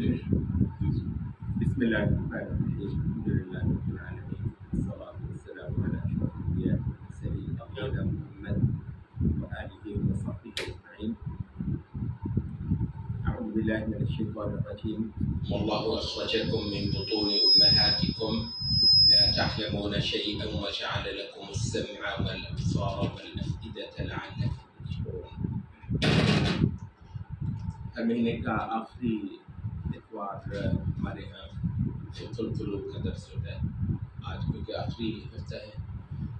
بسم الله الرحمن الرحيم الحمد لله رب العالمين والصلاة والسلام على أشرف الأنبياء والمرسلين سيدنا محمد وآله وصحبه أجمعين. أعوذ بالله من الشيطان الرجيم. والله أخرجكم من بطون أمهاتكم لا تعلمون شيئا وجعل لكم السمع والأبصار والأفئدة لعلكم تشكرون. ہر مہینے کا آخری اتوار ہمارے یہاں القلوب کا درس ہوتا ہے. آج کیونکہ آخری ہفتہ ہے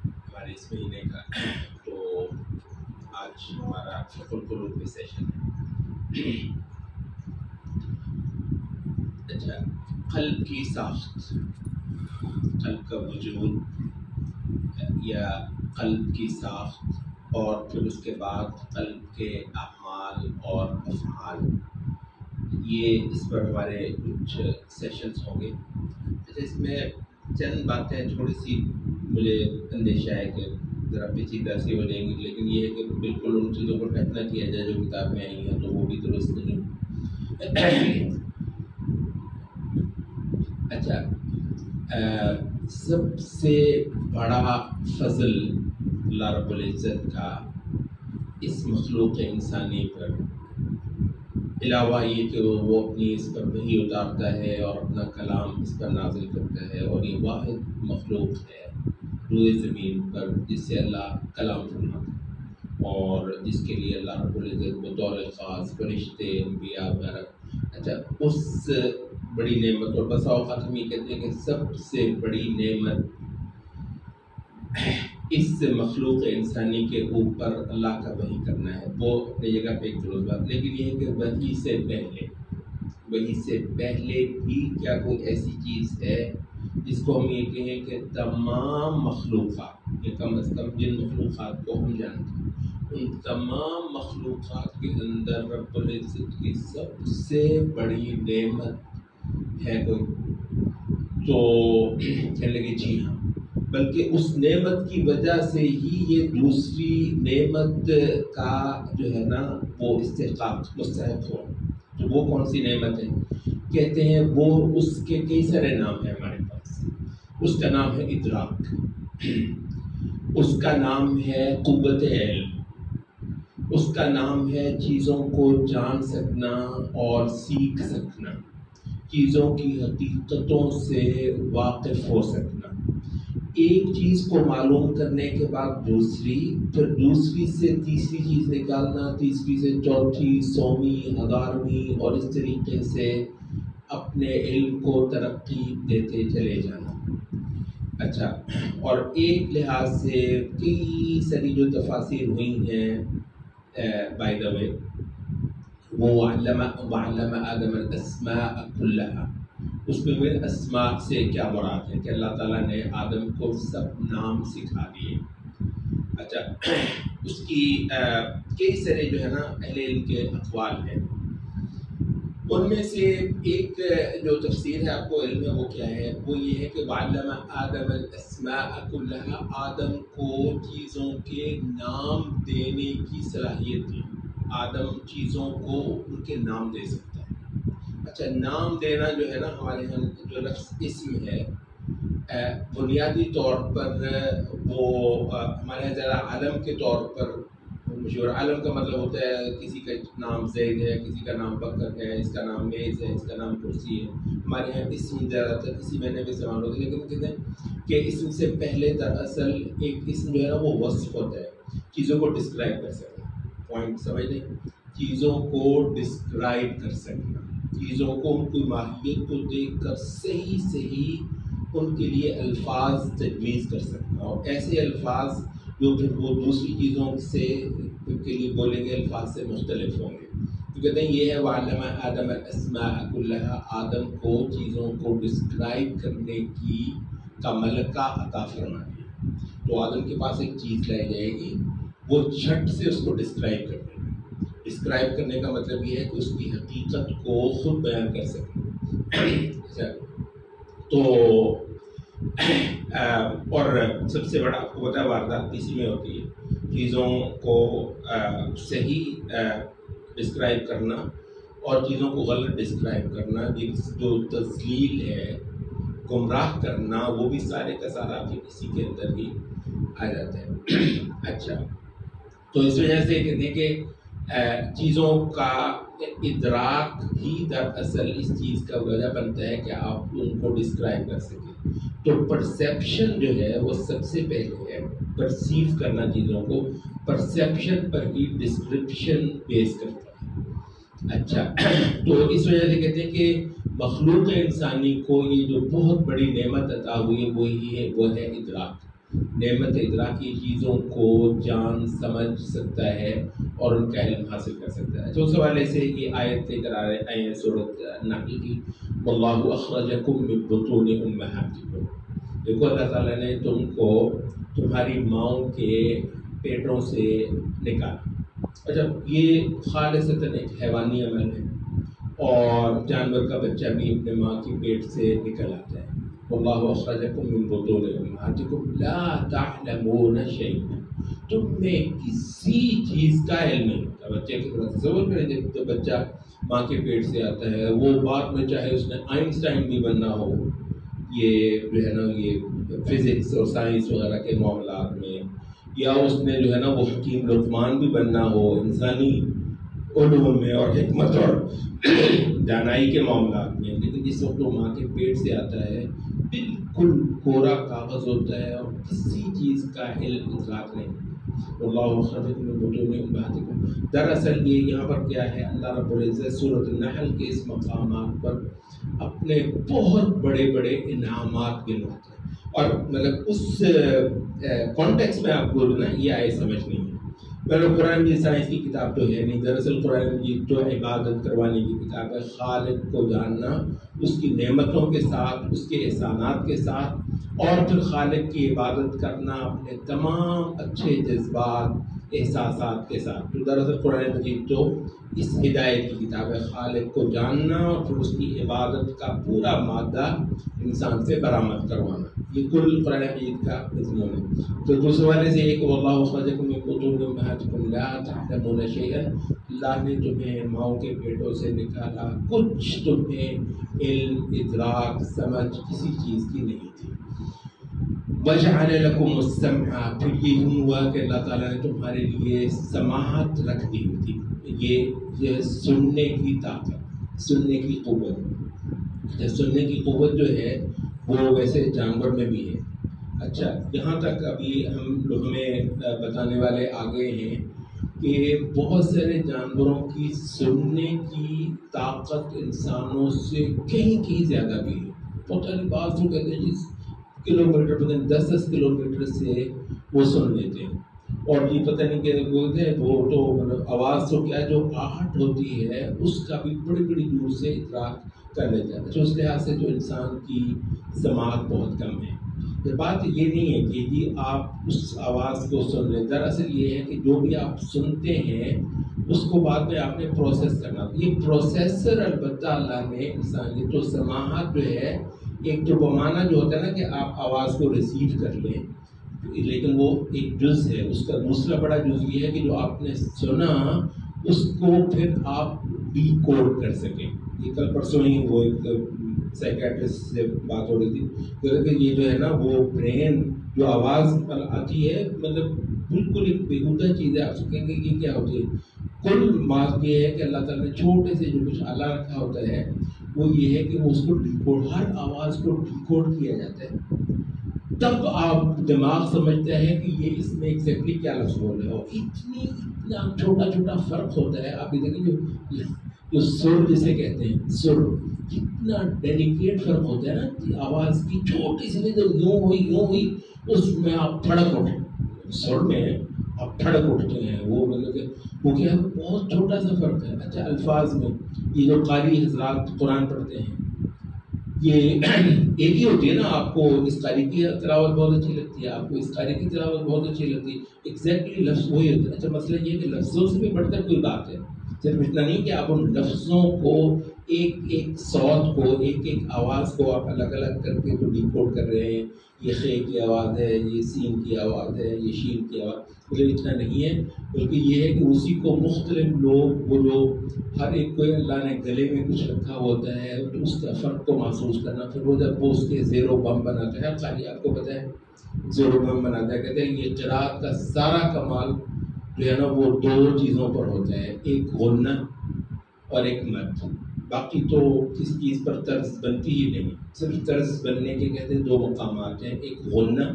ہمارے اس مہینے کا، تو آج ہمارا القلوب کا سیشن ہے. اچھا، قلب کی ساخت، قلب کا وجود یا قلب کی ساخت، اور پھر اس کے بعد قلب کے اعمال اور افعال، یہ اس پر ہمارے کچھ سیشنز ہوں گے. اچھا، اس میں چند باتیں تھوڑی سی مجھے اندیشہ ہے کہ ذرا پیچیدہ سی ہو جائیں گی، لیکن یہ ہے کہ بالکل ان چیزوں پر فیصلہ کیا جائے جو کتاب میں آئی ہیں تو وہ بھی درست نہیں. اچھا، سب سے بڑا فضل اللہ رب العزت کا اس مخلوق انسانی پر، علاوہ یہ کہ وہ اپنی اس پر وحی اتارتا ہے اور اپنا کلام اس پر نازل کرتا ہے، اور یہ واحد مخلوق ہے روئے زمین پر جس سے اللہ کلام فرماتا ہے، اور جس کے لیے اللہ رب العزت بطور خاص فرشتے، انبیاء وغیرہ. اچھا، اس بڑی نعمت، اور بسا اوقات ہم یہ کہتے ہیں کہ سب سے بڑی نعمت اس مخلوق انسانی کے اوپر اللہ کا وحی کرنا ہے. وہ اپنی جگہ پہ ایک درست بات، لیکن یہ ہے کہ وحی سے پہلے بھی کیا کوئی ایسی چیز ہے جس کو ہم یہ کہیں کہ تمام مخلوقات، یا کم از کم جن مخلوقات کو ہم جانتے ہیں، ان تمام مخلوقات کے اندر رب العزت کی سب سے بڑی نعمت ہے کوئی؟ تو کہنے لگے جی ہاں، بلکہ اس نعمت کی وجہ سے ہی یہ دوسری نعمت کا جو ہے نا وہ استحقاق مستحق ہو. تو وہ کون سی نعمت ہے؟ کہتے ہیں وہ اس کے کئی سارے نام ہیں ہمارے پاس. اس کا نام ہے ادراک، اس کا نام ہے قوت علم، اس کا نام ہے چیزوں کو جان سکنا اور سیکھ سکنا، چیزوں کی حقیقتوں سے واقف ہو سکنا. ایک چیز کو معلوم کرنے کے بعد دوسری، پھر دوسری سے تیسری چیز نکالنا، تیسری سے چوتھی، سویں، ہزارویں، اور اس طریقے سے اپنے علم کو ترقی دیتے چلے جانا. اچھا، اور ایک لحاظ سے کئی ساری جو تفاسیر ہوئی ہیں بائی دا وے، وہ علم آدم الاسماء کلھا، اس میں وہ اسماء سے کیا مراد ہے کہ اللہ تعالیٰ نے آدم کو سب نام سکھا دیے. اچھا، اس کی کئی سارے جو ہے نا اہل علم کے اقوال ہیں. ان میں سے ایک جو تفسیر ہے، آپ کو علم ہے وہ کیا ہے؟ وہ یہ ہے کہ وَعَلَّمَ آدَمَ الْأَسْمَاءَ كُلَّهَا، آدم کو چیزوں کے نام دینے کی صلاحیت دی. آدم چیزوں کو ان کے نام دے سکتا ہے. اچھا، نام دینا جو ہے نا ہمارے یہاں جو لفظ اسم ہے، بنیادی طور پر وہ ہمارے یہاں ذرا عالم کے طور پر مشہور. عالم کا مطلب ہوتا ہے کسی کا نام زید ہے، کسی کا نام بکر ہے، اس کا نام میز ہے، اس کا نام کرسی ہے. ہمارے یہاں اسم زیادہ تر اسی معنی میں استعمال ہوتا ہے، لیکن کہتے ہیں کہ اسم سے پہلے دراصل ایک اسم جو ہے نا وہ وصف ہوتا ہے، چیزوں کو ڈسکرائب کر سکنا. پوائنٹ سمجھ لیں، چیزوں کو ڈسکرائب کر سکنا، چیزوں کو ان کی ماہیت کو دیکھ کر صحیح ان کے لیے الفاظ تجویز کر سکنا، اور ایسے الفاظ جو پھر وہ دوسری چیزوں سے کے لیے بولیں گے الفاظ سے مختلف ہوں گے. تو کہتے ہیں یہ ہے وَعَلَّمَ آدَمَ الْأَسْمَاءَ كُلَّهَا، آدم کو چیزوں کو ڈسکرائب کرنے کی کا ملکہ عطا فرما دیا. تو آدم کے پاس ایک چیز لائی جائے گی، وہ جھٹ سے اس کو ڈسکرائب کر دے گا. ڈسکرائب کرنے کا مطلب یہ ہے کہ اس کی حقیقت کو خود بیان کر سکے. تو اور سب سے بڑا آپ کو پتہ ہے واردات اسی میں ہوتی ہے، چیزوں کو صحیح ڈسکرائب کرنا اور چیزوں کو غلط ڈسکرائب کرنا، جو تضلیل ہے، گمراہ کرنا، وہ بھی سارے کا سارا بھی اسی کے اندر ہی آ جاتا ہے۔ اچھا، تو اس وجہ سے کہتے ہیں کہ چیزوں کا ادراک ہی دراصل اس چیز کا وجہ بنتا ہے کہ آپ ان کو ڈسکرائب کر سکیں۔ تو پرسیپشن جو ہے وہ سب سے پہلے ہے، پرسیو کرنا چیزوں کو، پرسیپشن پر ہی ڈسکرپشن بیس کرتا ہے۔ اچھا، تو اس وجہ سے کہتے ہیں کہ مخلوق انسانی کو یہ جو بہت بڑی نعمت عطا ہوئی ہے وہ ہے ادراک۔ نعمت ادراکی چیزوں کو جان سمجھ سکتا ہے اور ان کا علم حاصل کر سکتا ہے۔ تو اس حوالے سے یہ آیت لے کر آ رہے ہیں سورۃ النحل کی، واللہ اخرجکم من بطون امہاتکم۔ دیکھو اللہ تعالیٰ نے تم کو تمہاری ماؤں کے پیٹوں سے نکالا۔ اچھا، یہ خالصتاً ایک حیوانی عمل ہے، اور جانور کا بچہ بھی اپنے ماں کی پیٹ سے نکل آتا ہے۔ واللہ اخرجکم من بطون امہاتکم لا تعلمون شیئا، تم میں کسی چیز کا علم نہیں ہوتا۔ بچے کی طرح تصور کریں، جب تو بچہ ماں کے پیٹ سے آتا ہے، وہ بعد میں چاہے اس نے آئنسٹائن بھی بننا ہو، یہ جو ہے نا یہ فزکس اور سائنس وغیرہ کے معاملات میں، یا اس نے جو ہے نا وہ حکیم لقمان بھی بننا ہو انسانی علوم میں اور حکمت اور دانائی کے معاملات میں، لیکن جس وقت وہ ماں کے پیٹ سے آتا ہے بالکل کورا کاغذ ہوتا ہے اور کسی چیز کا علم ادراک نہیں۔ واللہ اخرجکم من بطون امہاتکم، دراصل یہ یہاں پر کیا ہے، اللہ رب العزت سورۃ النحل کے اس مقامات پر اپنے بہت بڑے بڑے انعامات گنواتا ہے، اور مطلب اس کانٹیکس میں آپ کو نا یہ آئے سمجھ نہیں ہے۔ پہلے قرآن کی سائنس کی کتاب تو ہے نہیں، دراصل قرآن مجید تو عبادت کروانے کی کتاب ہے، خالق کو جاننا، اس کی نعمتوں کے ساتھ، اس کے احسانات کے ساتھ، اور پھر خالق کی عبادت کرنا اپنے تمام اچھے جذبات، احساسات کے ساتھ۔ تو دراصل قرآن مجید تو اس ہدایت کی کتاب ہے، خالق کو جاننا اور پھر اس کی عبادت کا پورا مادہ انسان سے برآمد کروانا، یہ کل قرآن مجید کا مضمون ہے۔ تو دوسرے والے سے ایک واللہ اخرجکم من بطون امہاتکم لا تعلمون شیئا، اللہ نے تمہیں ماؤں کے پیٹوں سے نکالا، کچھ تمہیں علم، ادراک، سمجھ کسی چیز کی نہیں تھی۔ وجعل لکم السمع، پھر یہ ہوا کہ اللہ تعالیٰ نے تمہارے لیے سماعت رکھ دی تھی، یہ سننے کی طاقت، سننے کی قوت۔ سننے کی قوت جو ہے وہ ویسے جانور میں بھی ہے۔ اچھا، یہاں تک ابھی ہمیں بتانے والے آگے ہیں کہ بہت سارے جانوروں کی سننے کی طاقت انسانوں سے کہیں زیادہ بھی ہے۔ پتہ نہیں، بعض لوگ کہتے ہیں کلومیٹر، پتہ نہیں 10 کلومیٹر سے وہ سن لیتے ہیں، اور یہ پتہ نہیں کہ بولتے ہیں وہ تو مطلب آواز تو کیا جو آہٹ ہوتی ہے اس کا بھی بڑی بڑی دور سے ادراک کر لیتا ہے۔ تو اس لحاظ سے جو انسان کی سماعت بہت کم ہے۔ یہ بات یہ نہیں ہے کہ جی آپ اس آواز کو سن لیں، دراصل یہ ہے کہ جو بھی آپ سنتے ہیں اس کو بعد میں آپ نے پروسیس کرنا، یہ پروسیسر البتہ اللہ نے انسان، یہ تو سماعت جو ہے ایک جو بمانا جو ہوتا ہے نا کہ آپ آواز کو ریسیو کر لیں، لیکن وہ ایک جز ہے، اس کا دوسرا بڑا جز یہ ہے کہ جو آپ نے سنا اس کو پھر آپ ڈی کوڈ کر سکیں۔ یہ کل پرسوں ہی وہ ایک سائیکیٹرسٹ سے بات ہو رہی تھی کہ یہ جو ہے نا وہ برین جو آواز پر آتی ہے، مطلب بالکل ایک بےہودہ چیز ہے، آپ سکیں گے یہ کیا ہوتی ہے، کل بات یہ ہے کہ اللہ تعالیٰ نے چھوٹے سے جو کچھ آلہ رکھا ہوتا ہے وہ یہ ہے کہ وہ اس کو ڈیکوڈ، ہر آواز کو ڈیکوڈ کیا جاتا ہے، تب آپ دماغ سمجھتا ہے کہ یہ اس میں ایگزیکٹلی کیا لفظ بول رہے ہو۔ اتنا چھوٹا چھوٹا فرق ہوتا ہے، آپ یہ دیکھیں جو سر جسے کہتے ہیں، سر کتنا ڈیلیکیٹ فرق ہوتا ہے نا، آواز کی چھوٹی سی جو یوں ہوئی اس میں آپ پھڑک اٹھیں، سر میں آپ پھڑک اٹھتے ہیں، وہ مطلب کہ وہ کیا ہے، بہت چھوٹا سا فرق ہے۔ اچھا، الفاظ میں یہ جو قاری حضرات قرآن پڑھتے ہیں یہ ایک ہی ہوتی ہے نا، آپ کو اس قاری کی تلاوت بہت اچھی لگتی ہے، آپ کو اس قاری کی تلاوت بہت اچھی لگتی ہے، ایگزیکٹلی لفظ وہی ہوتا ہے۔ اچھا، مسئلہ یہ ہے کہ لفظوں سے بھی بڑھ کر کوئی بات ہے، صرف اتنا نہیں کہ آپ ان لفظوں کو ایک ایک صوت کو، ایک ایک آواز کو آپ الگ الگ کر کے تو ڈیکوڈ کر رہے ہیں، یہ خے کی آواز ہے، یہ سین کی آواز ہے، یہ شین کی آواز، مطلب اتنا نہیں ہے، بلکہ یہ ہے کہ اسی کو مختلف لوگ، وہ جو ہر ایک کو اللہ نے گلے میں کچھ رکھا ہوتا ہے تو اس کا فرق کو محسوس کرنا، پھر وہ جب وہ اس کے زیر و بم بناتا ہے، خالی آپ کو پتہ ہے زیر و بم بناتا ہے، کہتے ہیں یہ قرات کا سارا کمال جو ہے نا وہ دو چیزوں پر ہوتا ہے، ایک غنہ اور ایک مد، باقی تو کسی چیز پر طرز بنتی ہی نہیں، صرف طرز بننے کے کہتے ہیں دو مقامات ہیں، ایک غنہ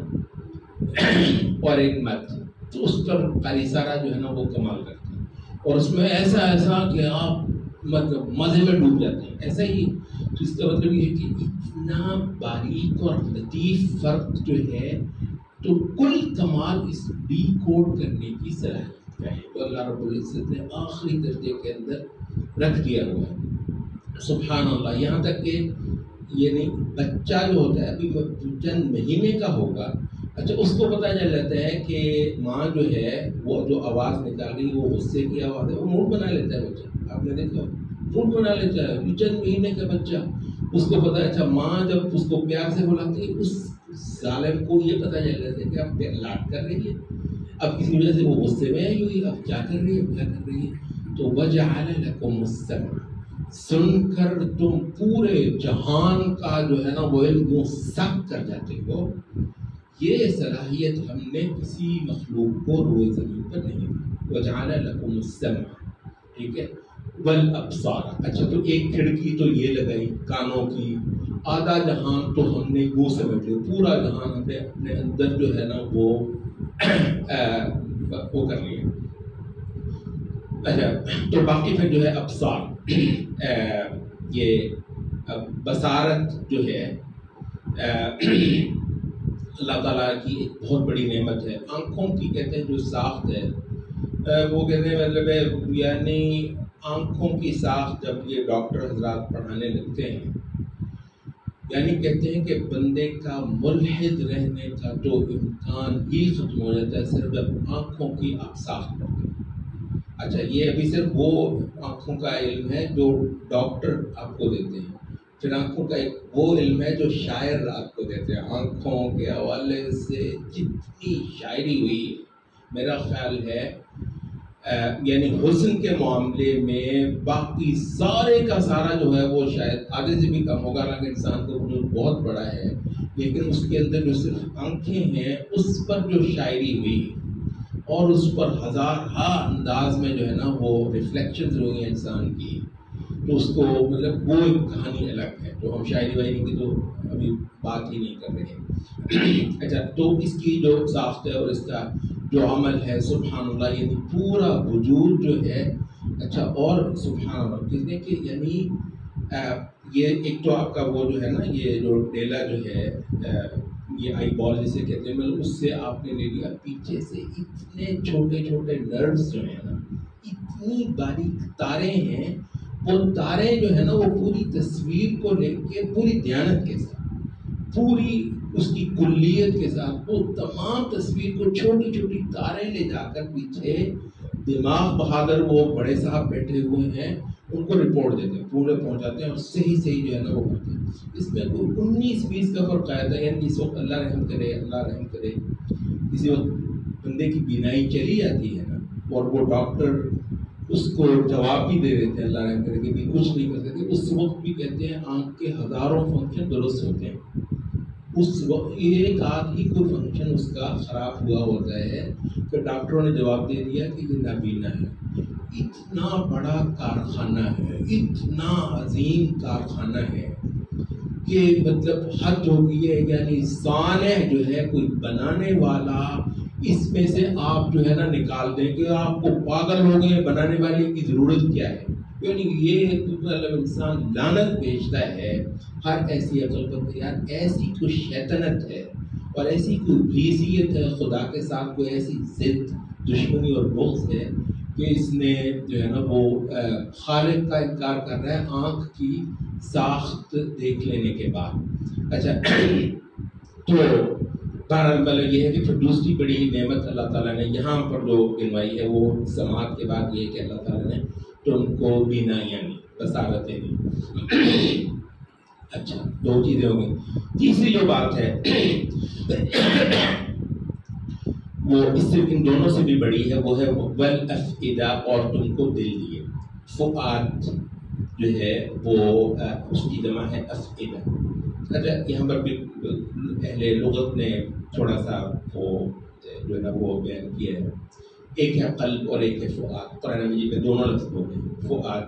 اور ایک مد، تو اس پر قاری سارا جو ہے نا وہ کمال کرتا ہے، اور اس میں ایسا کہ آپ مطلب مزے میں ڈوب جاتے ہیں، ایسا ہی تو اس کا مطلب یہ ہے کہ اتنا باریک اور لطیف فرق جو ہے، تو کل کمال اس ڈی کوڈ کرنے کی صلاحیت کا ہے، تو اللہ رب العزت نے آخری درجے کے اندر رکھ دیا ہوا ہے، سبحان اللہ، یہاں تک کہ یعنی بچہ جو ہوتا ہے ابھی چند مہینے کا ہوگا، اچھا اس کو پتہ چل جاتا ہے کہ ماں جو ہے وہ جو آواز نکال رہی ہے وہ غصے کی آواز ہے، وہ موڈ بنا لیتا ہے بچہ، آپ نے دیکھا موڈ بنا لیتا ہے، چند مہینے کا بچہ، اس کو پتہ ہے، اچھا ماں جب اس کو پیار سے بلاتی ہے، اس ظالم کو یہ پتہ چل جاتا ہے کہ اب لاڈ کر رہی ہے، اب کسی وجہ سے وہ غصے میں آئی ہوئی، اب کیا کر رہی ہے، تو وَجَعَلَ لَكُمُ السَّمْعَ، سن کر تم پورے جہان کا جو ہے نا وہ علم سب کر جاتے ہو، یہ صلاحیت ہم نے کسی مخلوق کو روئے زمین پر نہیں دی، وَجَعَلَ لَكُمُ السَّمْعَ، ٹھیک ہے، وَالْأَبْصَارَ، اچھا تو ایک کھڑکی تو یہ لگائی کانوں کی، آدھا جہان تو ہم نے یوں سمجھ لیا، پورا جہان ہم نے اپنے اندر جو ہے نا وہ کر لیا، اچھا تو باقی پھر جو ہے ابصار، یہ بصارت جو ہے اللہ تعالیٰ کی ایک بہت بڑی نعمت ہے، آنکھوں کی کہتے ہیں جو ساخت ہے، وہ کہتے ہیں مطلب ہے یعنی آنکھوں کی ساخت جب یہ ڈاکٹر حضرات پڑھانے لگتے ہیں، یعنی کہتے ہیں کہ بندے کا ملحد رہنے کا تو امکان ہی ختم ہو جاتا ہے صرف جب آنکھوں کی آپ ساخت پڑھتے ہیں، اچھا یہ ابھی صرف وہ آنکھوں کا علم ہے جو ڈاکٹر آپ کو دیتے ہیں، پھر آنکھوں کا ایک وہ علم ہے جو شاعر آپ کو دیتے ہیں، آنکھوں کے حوالے سے جتنی شاعری ہوئی میرا خیال ہے یعنی حسن کے معاملے میں باقی سارے کا سارا جو ہے وہ شاید آدھے سے بھی کم ہوگا، حالانکہ انسان کا وجود بہت بڑا ہے، لیکن اس کے اندر جو صرف آنکھیں ہیں اس پر جو شاعری ہوئی اور اس پر ہزارہا انداز میں جو ہے نا وہ ریفلیکشنز ہوئی ہیں انسان کی، تو اس کو مطلب وہ ایک کہانی الگ ہے، تو ہم شاعری وائری کی تو ابھی بات ہی نہیں کر رہے، اچھا تو اس کی جو ساخت ہے اور اس کا جو عمل ہے سبحان اللہ، یعنی پورا وجود جو ہے، اچھا اور سبحان اللہ کہتے ہیں کہ یعنی یہ ایک تو آپ کا وہ جو ہے نا یہ جو ڈیلا جو ہے یہ آئی بال جسے کہتے ہیں، مطلب اس سے آپ نے لے لیا، پیچھے سے اتنے چھوٹے چھوٹے نروز جو ہیں نا، اتنی باریک تاریں ہیں، وہ تاریں جو ہے نا وہ پوری تصویر کو لے کے پوری دیانت کے ساتھ، پوری اس کی کلیت کے ساتھ وہ تمام تصویر کو چھوٹی چھوٹی تاریں لے جا کر پیچھے دماغ بہادر وہ بڑے صاحب بیٹھے ہوئے ہیں ان کو رپورٹ دیتے ہیں، پورے پہنچاتے ہیں اور صحیح جو ہے نا وہ کرتے ہیں، اس میں 19-20 کا فرق آیا تھا، یعنی اس وقت اللہ رحم کرے، اللہ رحم کرے، کسی وقت بندے کی بینائی چلی جاتی ہے نا اور وہ ڈاکٹر اس کو جواب بھی دے دیتے ہیں اللہ رحم کرے کہ کچھ نہیں کر سکتے، اس وقت بھی کہتے ہیں آنکھ کے ہزاروں فنکشن درست ہوتے ہیں، اس وقت ایک آدھ ہی کوئی فنکشن اس کا خراب ہوا ہوتا ہے کہ ڈاکٹروں نے جواب دے دیا کہ یہ نابینا ہے، اتنا بڑا کارخانہ ہے، اتنا عظیم کارخانہ ہے کہ مطلب حد ہو گئی ہے، یعنی صانع جو ہے کوئی بنانے والا اس میں سے آپ جو ہے نا نکال دیں کہ آپ کو پاگل ہو گئے، بنانے والے کی ضرورت کیا ہے، یعنی یہ مطلب انسان لعنت بھیجتا ہے ہر ایسی عقل پر، یار ایسی کوئی شیطنت ہے اور ایسی کوئی ابلیسیت ہے خدا کے ساتھ، کوئی ایسی ضد دشمنی اور بغض ہے کہ اس نے جو ہے نا وہ خالق کا انکار کر رہا ہے آنکھ کی ساخت دیکھ لینے کے بعد، اچھا تو مطلب یہ ہے کہ پھر دوسری بڑی نعمت اللہ تعالیٰ نے یہاں پر جو گنوائی ہے وہ سماعت کے بعد یہ ہے کہ اللہ تعالیٰ نے تم کو بینائیاں دی، بصارتیں دی، اچھا دو چیزیں ہو گئی، تیسری جو بات ہے وہ اس سے ان دونوں سے بھی بڑی ہے، وہ ہے والافئدہ، اور تم کو دل دیے. فؤاد جو ہے وہ اس کی جمع ہے افئدہ. اچھا یہاں پر بھی اہل لغت نے تھوڑا سا وہ جو ہے نا وہ بیان کیا ہے، ایک ہے قلب اور ایک ہے فؤاد. قرآن مجید میں دونوں لفظ بولے ہیں. فؤاد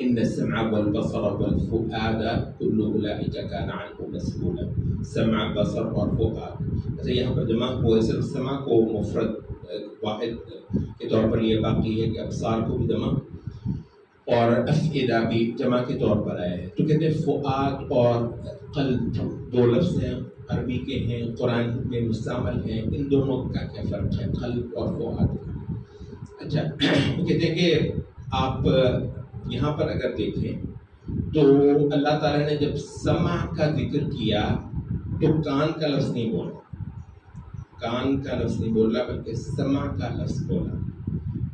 ان السمع والبصر والفؤاد كل اولئک کان عنہ مسئولا. سمع، بصر اور فؤاد. اچھا یہاں پر جمع ہوا ہے، صرف سمع کو مفرد واحد کے طور پر یہ باقی ہے کہ ابصار کو بھی جمع اور افئدہ بھی جمع کے طور پر آیا ہے. تو کہتے ہیں فؤاد اور قلب دو لفظ ہیں، عربی کے ہیں، قرآن میں مستعمل ہیں. ان دونوں کا کیا فرق ہے قلب اور فؤاد کا؟ اچھا وہ کہتے ہیں کہ آپ یہاں پر اگر دیکھیں تو اللہ تعالیٰ نے جب سمع کا ذکر کیا تو کان کا لفظ نہیں بولا، کان کا لفظ نہیں بولا بلکہ سمع کا لفظ بولا.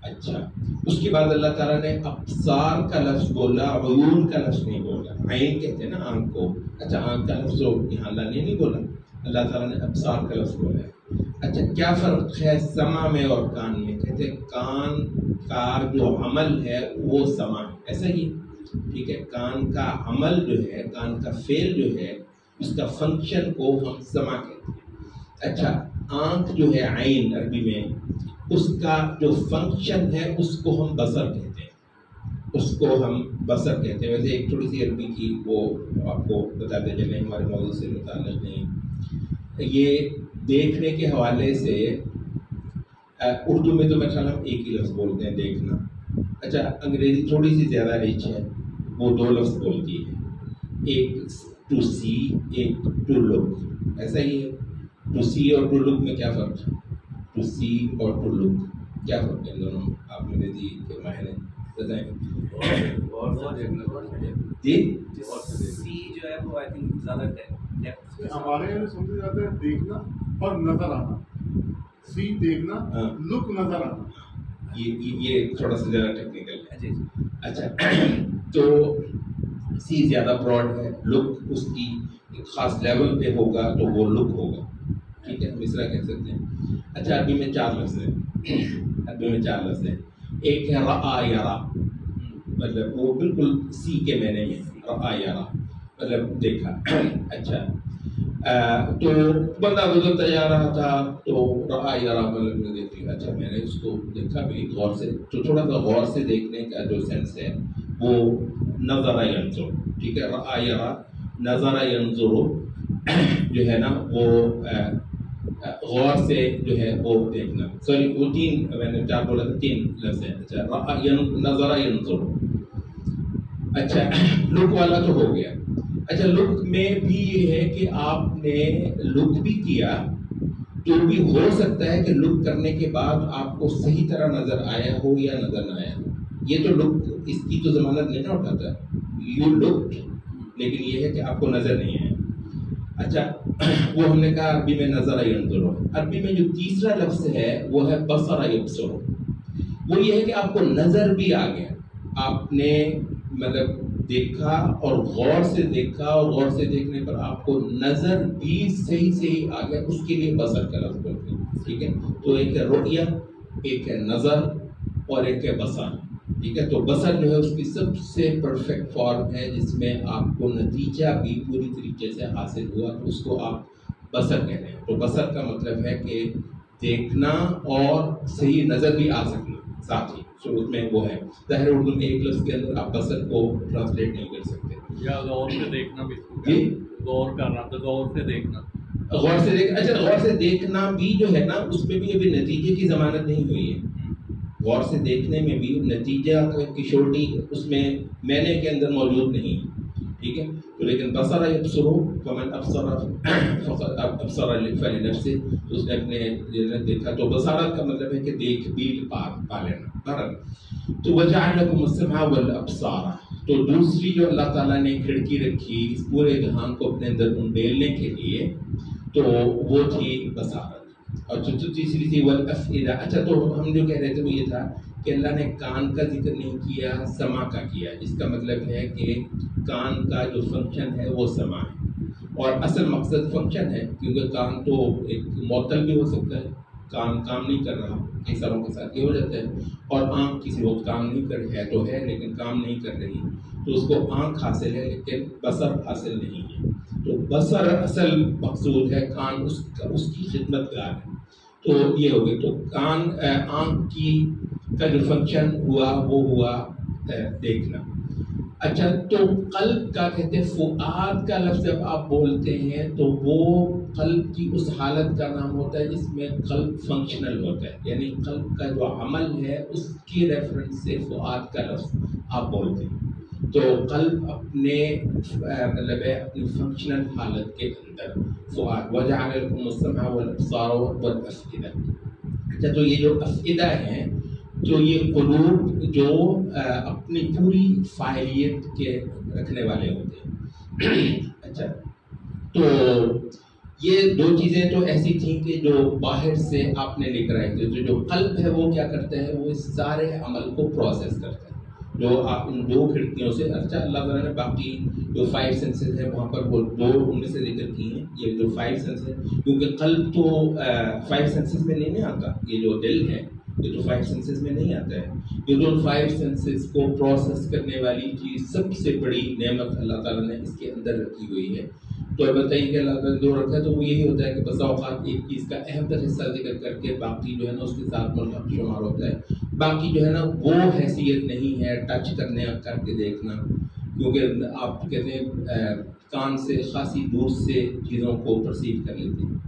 اچھا اس کے بعد اللہ تعالیٰ نے ابصار کا لفظ بولا، عیون کا لفظ نہیں بولا. عین کہتے ہیں نا آنکھ کو. اچھا آنکھ کا لفظ یہاں اللہ نے نہیں بولا، اللہ تعالیٰ نے ابصار کا لفظ بولا ہے. اچھا کیا فرق ہے سمع میں اور کان میں؟ کہتے ہیں کان کا جو عمل ہے وہ سمع ہے، ایسا ہی ٹھیک ہے. کان کا عمل جو ہے، کان کا فعل جو ہے، اس کا فنکشن کو ہم سمع کہتے ہیں. اچھا آنکھ جو ہے عین عربی میں، اس کا جو فنکشن ہے اس کو ہم بصر کہتے ہیں، اس کو ہم بصر کہتے ہیں. ویسے ایک تھوڑی سی عربی کی وہ آپ کو بتاتے چلیں، ہمارے موضوع سے متعلق نہیں. یہ دیکھنے کے حوالے سے اردو میں تو میرے خیال ہم ایک ہی لفظ بولتے ہیں دیکھنا. اچھا انگریزی تھوڑی سی زیادہ ریچ ہے، وہ دو لفظ بولتی ہے، ایک ٹو سی، ایک ٹو لک. ایسا ہی ہے. ٹو سی اور ٹو لک میں کیا فرق ہے؟ ٹو سی اور ٹو لک کیا فرق ہے دونوں؟ آپ انگریزی کے ماہر ہیں، بتائیں. جی سی جو ہے وہ آئی تھنک زیادہ ہمارے یہاں سمجھے جاتے ہیں دیکھنا اور نظر آنا. سی دیکھنا، لک نظر آنا. یہ تھوڑا سا زیادہ ٹیکنیکل ہے. اچھا تو سی زیادہ براڈ ہے، لک اس کی ایک خاص لیول پہ ہوگا تو وہ لک ہوگا. ٹھیک ہے ہم اس طرح کہہ سکتے ہیں. اچھا عربی میں چار لفظ ہیں، عربی میں چار لفظ ہیں. ایک ہے رأى يرى، مطلب وہ بالکل سی کے معنی میں رأى يرى مطلب دیکھا. اچھا تو بندہ گزرتا جا رہا تھا تو رأى يرى مطلب نے دیکھی. اچھا میں نے اس کو دیکھا بھی غور سے. تو تھوڑا سا غور سے دیکھنے کا جو سینس ہے وہ نظر ينظر. ٹھیک ہے رأى يرى، نظر ينظر جو ہے نا وہ غور سے جو ہے وہ دیکھنا. سوری وہ تین، میں نے چار بولا تھا، تین لفظ ہیں. اچھا نظر ينظر. اچھا لک والا تو ہو گیا. اچھا لک میں بھی یہ ہے کہ آپ نے لک بھی کیا تو بھی ہو سکتا ہے کہ لک کرنے کے بعد آپ کو صحیح طرح نظر آیا ہو یا نظر نہ آیا ہو. یہ تو لک اس کی تو ضمانت نہیں نہ اٹھاتا. یو لک لیکن یہ ہے کہ آپ کو نظر نہیں آیا. اچھا وہ ہم نے کہا عربی میں نظر ينظر. عربی میں جو تیسرا لفظ ہے وہ ہے بصر يبصر. وہ یہ ہے کہ آپ کو نظر بھی آ گیا، آپ نے مطلب دیکھا اور غور سے دیکھا، اور غور سے دیکھنے پر آپ کو نظر بھی صحیح آ گیا. اس کے لیے بصر کا لفظ بولتے ہیں. ٹھیک ہے تو ایک ہے رؤیا، ایک ہے نظر اور ایک ہے بصر. ٹھیک ہے تو بصر جو ہے اس کی سب سے پرفیکٹ فارم ہے جس میں آپ کو نتیجہ بھی پوری طریقے سے حاصل ہوا، تو اس کو آپ بصر کہتے ہیں. تو بصر کا مطلب ہے کہ دیکھنا اور صحیح نظر بھی آ سکنا ساتھ ہی. سو اس میں وہ ہے. ظاہر اردو میں ایک لفظ کے اندر آپ بصر کو ٹرانسلیٹ نہیں کر سکتے. یا غور سے دیکھنا بھی، جی غور کرنا تو غور سے دیکھنا، غور سے دیکھنا. اچھا غور سے دیکھنا بھی جو ہے نا اس میں بھی ابھی نتیجے کی ضمانت نہیں ہوئی ہے. غور سے دیکھنے میں بھی نتیجہ کی شورٹی اس میں معنی کے اندر موجود نہیں. ٹھیک ہے تو لیکن بصر يبصر فمن ابصر فقد ابصر فلنفسه، اس نے اپنے دیکھا. تو بصارت کا مطلب ہے کہ دیکھ بھی پا لینا. تو وجعل لكم السمع والابصار. تو دوسری جو اللہ تعالیٰ نے کھڑکی رکھی اس پورے جہان کو اپنے اندر انڈیلنے کے لیے تو وہ تھی بصارت. اور جو تیسری تھی والافئدہ. اچھا تو ہم جو کہہ رہے تھے وہ یہ تھا کہ اللہ نے کان کا ذکر نہیں کیا، سمع کا کیا. اس کا مطلب ہے کہ کان کا جو فنکشن ہے وہ سمع ہے، اور اصل مقصد فنکشن ہے، کیونکہ کان تو ایک معطل بھی ہو سکتا ہے، کام نہیں کر رہا، کئی سالوں کے ساتھ یہ ہو جاتا ہے، اور آنکھ کسی وقت کام نہیں کر رہی ہے تو ہے لیکن کام نہیں کر رہی، تو اس کو آنکھ حاصل ہے لیکن بصر حاصل نہیں ہے، تو بصر اصل مقصود ہے، کان اس کی خدمت گار ہے، تو یہ ہو گئی، تو کان آنکھ کا جو فنکشن ہوا وہ ہوا دیکھنا۔ اچھا، تو قلب کا کہتے ہیں، فؤاد کا لفظ جب آپ بولتے ہیں تو وہ قلب کی اس حالت کا نام ہوتا ہے جس میں قلب فنکشنل ہوتا ہے، یعنی قلب کا جو عمل ہے اس کی ریفرنس سے فؤاد کا لفظ آپ بولتے ہیں، تو قلب اپنے مطلب ہے اپنی فنکشنل حالت کے اندر فؤاد، وجعل لكم السمع والابصار والافئدہ۔ اچھا، تو یہ جو افئدہ ہیں تو یہ قلوب جو اپنی پوری فاعلیت کے رکھنے والے ہوتے ہیں۔ اچھا، تو یہ دو چیزیں تو ایسی تھیں کہ جو باہر سے آپ نے لے کر آئے تھے، جو قلب ہے وہ کیا کرتا ہے، وہ اس سارے عمل کو پروسیس کرتا ہے، جو آپ ان دو کھڑکیوں سے۔ اچھا، اللہ تعالیٰ نے باقی جو 5 سینسز ہیں وہاں پر وہ 2 ان میں سے ذکر کی ہیں، یہ جو 5 سینسز ہیں، کیونکہ قلب تو 5 سینسز میں نہیں آتا، یہ جو دل ہے یہ تو 5 سینسز میں نہیں آتا ہے، یہ جو 5 سینسز کو پروسیس کرنے والی چیز سب سے بڑی نعمت اللہ تعالیٰ نے اس کے اندر رکھی ہوئی ہے۔ تو بتائیے کہ اللہ تعالیٰ نے جو رکھا ہے تو وہ یہی ہوتا ہے کہ بسا اوقات ایک چیز کا اہم تر حصہ ذکر کر کے باقی جو ہے نا اس کے ساتھ ملحق شمار ہوتا ہے، باقی جو ہے نا وہ حیثیت نہیں ہے ٹچ کرنے کر کے دیکھنا، کیونکہ آپ کہتے ہیں کان سے خاصی دور سے چیزوں کو پرسیو کر لیتے ہیں،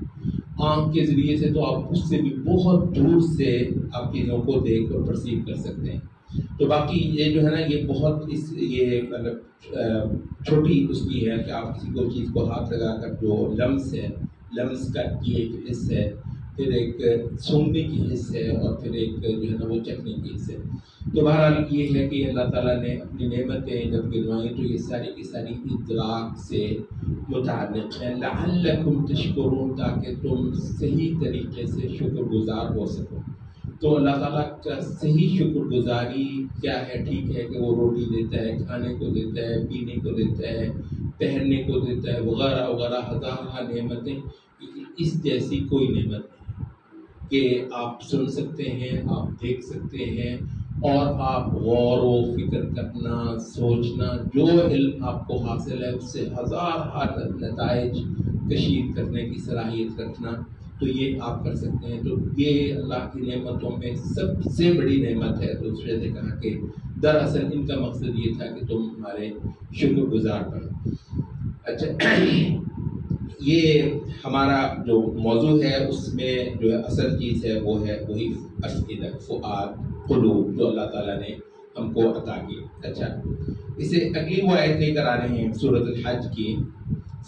آنکھ کے ذریعے سے تو آپ اس سے بھی بہت دور سے آپ چیزوں کو دیکھ اور پرسیو کر سکتے ہیں، تو باقی یہ جو ہے نا یہ بہت یہ مطلب چھوٹی اس کی ہے کہ آپ کسی کو چیز کو ہاتھ لگا کر جو لمس ہے، لمس کا یہ ایک حص ہے، پھر ایک سونگنے کی حص ہے، اور پھر ایک جو ہے نا وہ چکھنے کی حص ہے۔ تو بہرحال یہ ہے کہ اللہ تعالیٰ نے اپنی نعمتیں جب گنوائیں تو یہ ساری کی ساری ادراک سے متعلق ہے، لعلکم تشکرون، تاکہ تم صحیح طریقے سے شکر گزار ہو سکو۔ تو اللہ تعالیٰ کا صحیح شکر گزاری کیا ہے؟ ٹھیک ہے کہ وہ روٹی دیتا ہے، کھانے کو دیتا ہے، پینے کو دیتا ہے، پہننے کو دیتا ہے، وغیرہ وغیرہ ہزارہ نعمتیں، اس جیسی کوئی نعمت نہیں کہ آپ سن سکتے ہیں، آپ دیکھ سکتے ہیں، اور آپ غور و فکر کرنا، سوچنا، جو علم آپ کو حاصل ہے اس سے ہزار نتائج کشید کرنے کی صلاحیت رکھنا، تو یہ آپ کر سکتے ہیں۔ تو یہ اللہ کی نعمتوں میں سب سے بڑی نعمت ہے، تو اس وجہ سے کہا کہ دراصل ان کا مقصد یہ تھا کہ تم ہمارے شکر گزار بنو۔ اچھا، یہ ہمارا جو موضوع ہے اس میں جو اصل چیز ہے وہ ہے وہی افئدہ، فؤاد، قلوب، جو اللہ تعالیٰ نے ہم کو عطا کی۔ اچھا، اسے اگلی وہ آیت لے کر آ رہے ہیں سورۃ الحج کی،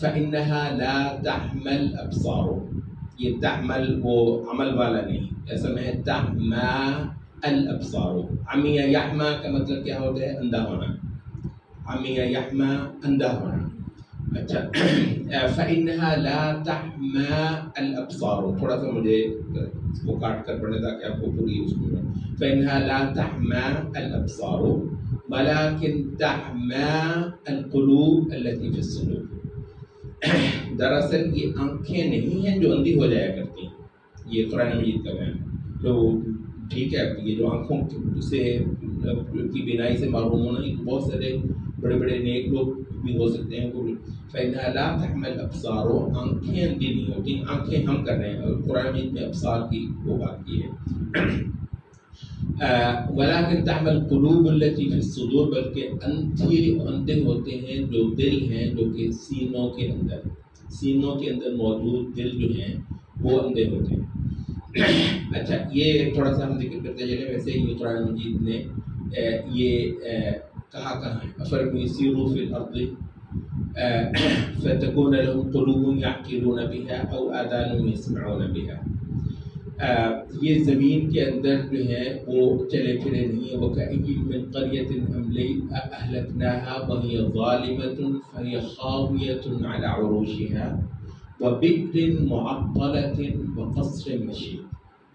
فَإِنَّهَا لَا تَحْمَلْ أَبْصَارُ، یہ تحمل وہ عمل والا نہیں، ایسا میں تحما الابصار، عمی یحما کا مطلب کیا ہوتا ہے؟ اندھا ہونا، عمی یحما اندھا ہونا۔ اچھا، فإنها لا تحما الابصار، تھوڑا سا مجھے اس کو کاٹ کر پڑھنے تاکہ آپ کو پوری اس میں، فإنها لا تحما الابصار ولكن تحما القلوب التي في الصدور، دراصل یہ آنکھیں نہیں ہیں جو اندھی ہو جایا کرتی ہیں، یہ قرآن مجید کا بیان ہے۔ تو ٹھیک ہے، یہ جو آنکھوں سے کی بینائی سے معلوم ہونا، یہ بہت سارے بڑے بڑے نیک لوگ بھی ہو سکتے ہیں، فإنها لا تحمل الابصار، آنکھیں اندھی نہیں ہوتی، آنکھیں ہم کر رہے ہیں، اور قرآن مجید میں ابصار کی وہ بات کی ہے، ولیکن تحمل قلوب التي في الصدور، بلکہ اندھے ہوتے ہیں جو دل ہیں، جو کہ سینوں کے اندر موجود دل جو ہیں وہ اندھے ہوتے ہیں۔ اچھا، یہ تھوڑا سا ہم ذکر کرتے چلیں، ویسے یہ قرآن مجید نے یہ کہاں ہے، افلم یسیروا فی الارض فتکون لهم قلوب یعقلون بها او آذان یسمعون بها، یہ زمین کے اندر جو ہے وہ چلے پھرے نہیں ہیں، وَكَأَيٍّ مِّن قَرْيَةٍ أَهْلَكْنَاهَا وَهِيَ ظَالِمَةٌ فَهِيَ خَاوِيَةٌ عَلَى عُرُوشِهَا وَبِئْرٍ مُّعَطَّلَةٍ وَقَصْرٍ مَّشِيدٍ،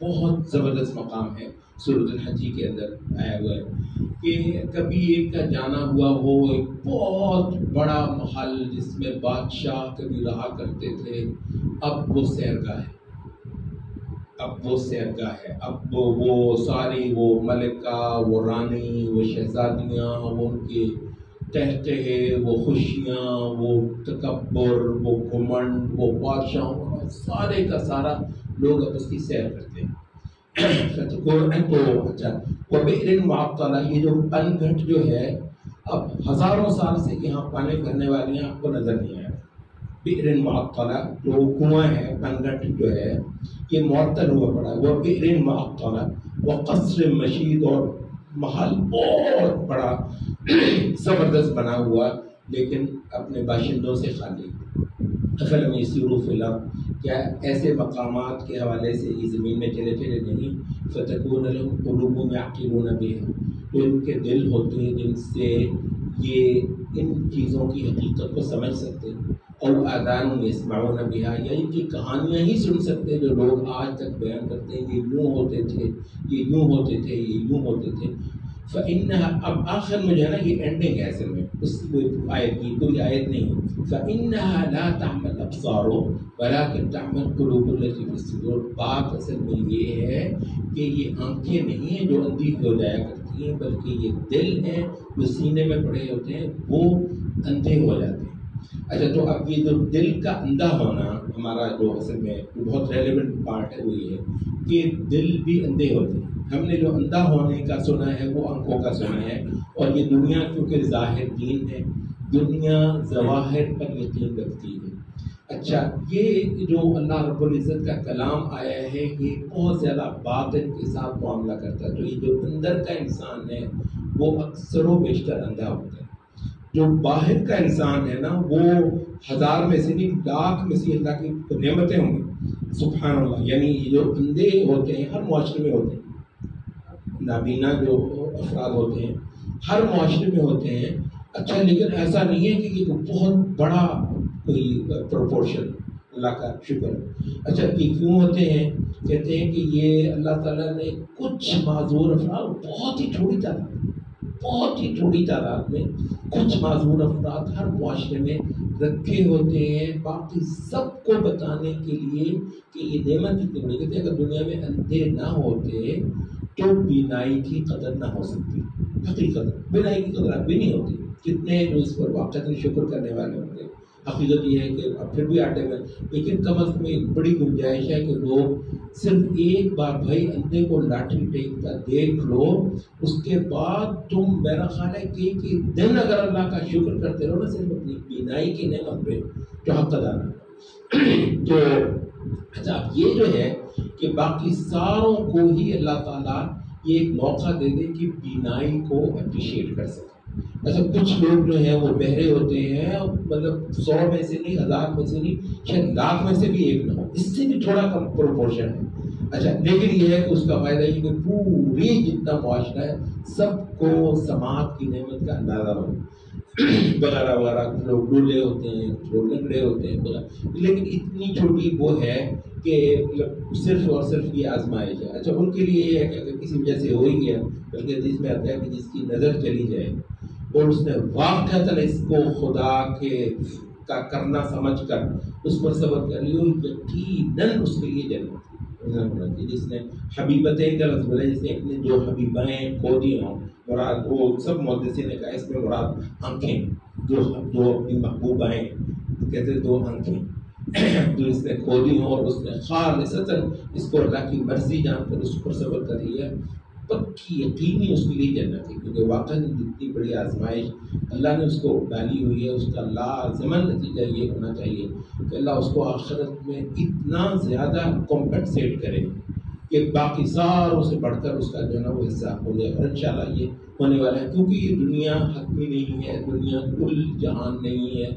بہت زبردست مقام ہے، سورۃ الحج کے اندر آیا ہوا ہے کہ کبھی ایک کا جانا ہوا وہ ایک بہت بڑا محل جس میں بادشاہ کبھی رہا کرتے تھے، اب وہ سیرگاہ ہے، اب وہ سیرگاہ ہے، اب وہ ساری وہ ملکہ، وہ رانی، وہ شہزادیاں، وہ ان کے تہتے، وہ خوشیاں، وہ تکبر، وہ گھمنڈ، وہ بادشاہ، سارے کا سارا لوگ اب اس کی سیر کرتے ہیں۔ تو اچھا وبئر معطلہ، یہ جو پن گھٹ جو ہے اب ہزاروں سال سے یہاں پانے بھرنے والی ہیں، آپ کو نظر نہیں آیا۔ بئر معطلہ جو کنواں ہے، پن گھٹ جو ہے یہ معطل ہوا پڑا ہے، وہ بئر معطلہ، وہ قصر مشید، اور محل بہت بڑا زبردست بنا ہوا لیکن اپنے باشندوں سے خالی۔ افلم یسیروا فی الارض، کیا ایسے مقامات کے حوالے سے یہ زمین میں چلے پھرے نہیں؟ فتکون لهم قلوب یعقلون بها، تو ان کے دل ہوتے ہیں جن سے یہ ان چیزوں کی حقیقت کو سمجھ سکتے ہیں، اور آذان یسمعون بها، یا ان کی کہانیاں ہی سن سکتے ہیں جو لوگ آج تک بیان کرتے ہیں، یہ یوں ہوتے تھے، یہ یوں ہوتے تھے، یہ یوں ہوتے تھے۔ فإنها، اب آخر میں جو ہے نا یہ اینڈنگ ہے اصل میں اس آیت کی، کوئی آیت نہیں۔ فإنها لا تعمى الأبصار ولكن تعمى القلوب التي في الصدور، بات اصل میں یہ ہے کہ یہ آنکھیں نہیں ہیں جو اندھی ہو جایا کرتی ہیں، بلکہ یہ دل ہیں جو سینے میں پڑے ہوتے ہیں، وہ اندھے ہو جاتے ہیں۔ اچھا، تو اب یہ جو دل کا اندھا ہونا ہمارا جو اصل میں بہت ریلیونٹ پارٹ ہے وہ یہ ہے کہ دل بھی اندھے ہوتے ہیں۔ ہم نے جو اندھا ہونے کا سنا ہے وہ آنکھوں کا سنا ہے، اور یہ دنیا کیونکہ ظاہر دین ہے، دنیا ظواہر پر یقین رکھتی ہے۔ اچھا، یہ جو اللہ رب العزت کا کلام آیا ہے یہ بہت زیادہ باطن کے ساتھ معاملہ کرتا ہے، تو یہ جو اندر کا انسان ہے وہ اکثر و بیشتر اندھا ہوتا ہے۔ جو باہر کا انسان ہے نا وہ ہزار میں سے نہیں، لاکھ میں سے اللہ کی نعمتیں ہوں گی، سبحان اللہ۔ یعنی یہ جو اندھے ہوتے ہیں ہر معاشرے میں ہوتے ہیں، نابینا جو افراد ہوتے ہیں ہر معاشرے میں ہوتے ہیں۔ اچھا، لیکن ایسا نہیں ہے کہ یہ بہت بڑا کوئی پروپورشن، اللہ کا شکر ہے۔ اچھا، یہ کیوں ہوتے ہیں؟ کہتے ہیں کہ یہ اللہ تعالیٰ نے کچھ معذور افراد، بہت ہی چھوٹی تعداد میں کچھ معذور افراد ہر معاشرے میں رکھے ہوتے ہیں، باقی سب کو بتانے کے لیے کہ یہ نعمت کتنی بڑی۔ کہتے ہیں اگر دنیا میں اندھے نہ ہوتے تو بینائی کی قدر نہ ہو سکتی، حقیقت بینائی کی قدر اب بھی نہیں ہوتی۔ کتنے جو اس پر واقعی شکر کرنے والے ہوں گے۔ حقیقت یہ ہے کہ اب پھر بھی آٹے میں، لیکن کم از کم ایک بڑی گنجائش ہے کہ لوگ صرف ایک بار بھائی اندھے کو لاٹھی ٹیکتا دیکھ لو، اس کے بعد تم میرا خیال ہے کہ ایک دن اگر اللہ کا شکر کرتے رہو نا صرف اپنی بینائی کی نعمت پہ، تو حق ادا نہ۔ تو اچھا، اب یہ جو ہے کہ باقی ساروں کو ہی اللہ تعالیٰ یہ ایک موقع دے دے کہ بینائی کو اپریشیٹ کر سکے۔ اچھا، کچھ لوگ جو ہیں وہ بہرے ہوتے ہیں، مطلب 100 میں سے نہیں، 1000 میں سے نہیں، شاید لاکھ میں سے بھی ایک نہ ہو، اس سے بھی تھوڑا کم پروپورشن ہے۔ اچھا، لیکن یہ ہے کہ اس کا فائدہ یہ کہ پوری جتنا معاشرہ ہے سب کو سماعت کی نعمت کا اندازہ ہو، وغیرہ وغیرہ۔ کچھ لوگ ڈولے ہوتے ہیں، کچھ لوگ لنگڑے ہوتے ہیں، لیکن اتنی چھوٹی وہ ہے کہ صرف اور صرف یہ آزمائش ہے۔ اچھا، ان کے لیے یہ ہے کہ اگر کسی وجہ سے ہو ہی گیا، بلکہ حدیث میں آتا ہے کہ جس کی نظر چلی جائے اور اس نے واقعتاً اس کو خدا کے کا کرنا سمجھ کر اس پر صبر کر لیو، یقیناً اس کے لیے جنت۔ جس نے حبیبتیں کا لفظ بولا، جس نے اپنے جو حبیبائیں کھو دی ہوں، مراد وہ سب محدثین نے کہا اس میں مراد آنکھیں، جو اپنی محبوبائیں کہتے 2 آنکھیں جو اس نے کھو دی ہوں، اور اس نے خالصتاً اس کو اللہ کی مرضی جان کر اس پر صبر کر لیا، پکی یقینی اس کے لیے جنت ہے۔ کیونکہ واقعی جتنی بڑی آزمائش اللہ نے اس کو ڈالی ہوئی ہے، اس کا لازماً نتیجہ یہ ہونا چاہیے کہ اللہ اس کو آخرت میں اتنا زیادہ کمپنسیٹ کرے کہ باقی ساروں سے بڑھ کر اس کا جو ہے نا وہ حصہ ہو جائے۔ اور انشاءاللہ یہ ہونے والا ہے، کیونکہ یہ دنیا حتمی نہیں ہے، دنیا کل جہان نہیں ہے۔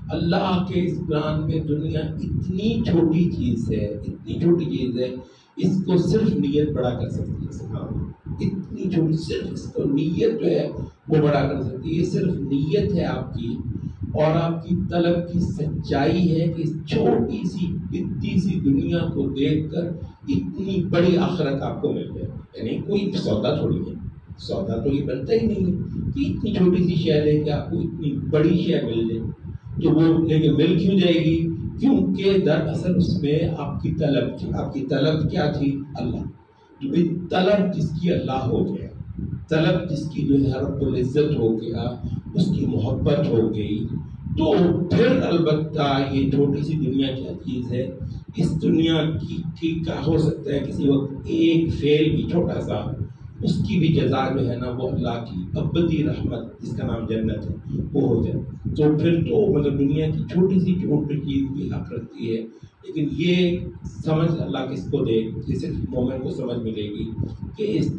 اللہ کے اس پلان میں دنیا اتنی چھوٹی چیز ہے، اتنی چھوٹی چیز ہے، اس کو صرف نیت بڑا کر سکتی ہے۔ اتنی چھوٹی، صرف اس کو نیت جو ہے وہ بڑا کر سکتی ہے۔ یہ صرف نیت ہے آپ کی، اور آپ کی طلب کی سچائی ہے کہ اس چھوٹی سی اتنی سی دنیا کو دیکھ کر اتنی بڑی آخرت آپ کو مل جائے. یعنی کوئی سودا تھوڑی ہے, سودا تو یہ بنتا ہی نہیں ہے کہ اتنی چھوٹی سی شے لے کے آپ کو اتنی بڑی شے مل جائے. تو وہ لیکن مل کیوں جائے گی؟ کیونکہ دراصل اس میں آپ کی طلب کیا تھی؟ اللہ. تو بھی طلب جس کی اللہ ہو گیا, طلب جس کی جو ہے رب العزت ہو گیا, اس کی محبت ہو گئی, تو پھر البتہ یہ چھوٹی سی دنیا کیا چیز ہے. اس دنیا کی ٹھیک کا ہو سکتا ہے کسی وقت ایک فعل بھی چھوٹا سا, اس کی بھی جزا جو ہے نا وہ اللہ کی ابدی رحمت جس کا نام جنت ہے وہ ہو جائے. تو پھر تو مطلب دنیا کی چھوٹی چیز بھی حق رکھتی ہے. لیکن یہ سمجھ اللہ کس کو دے, جسے مومن کو سمجھ ملے گی کہ اس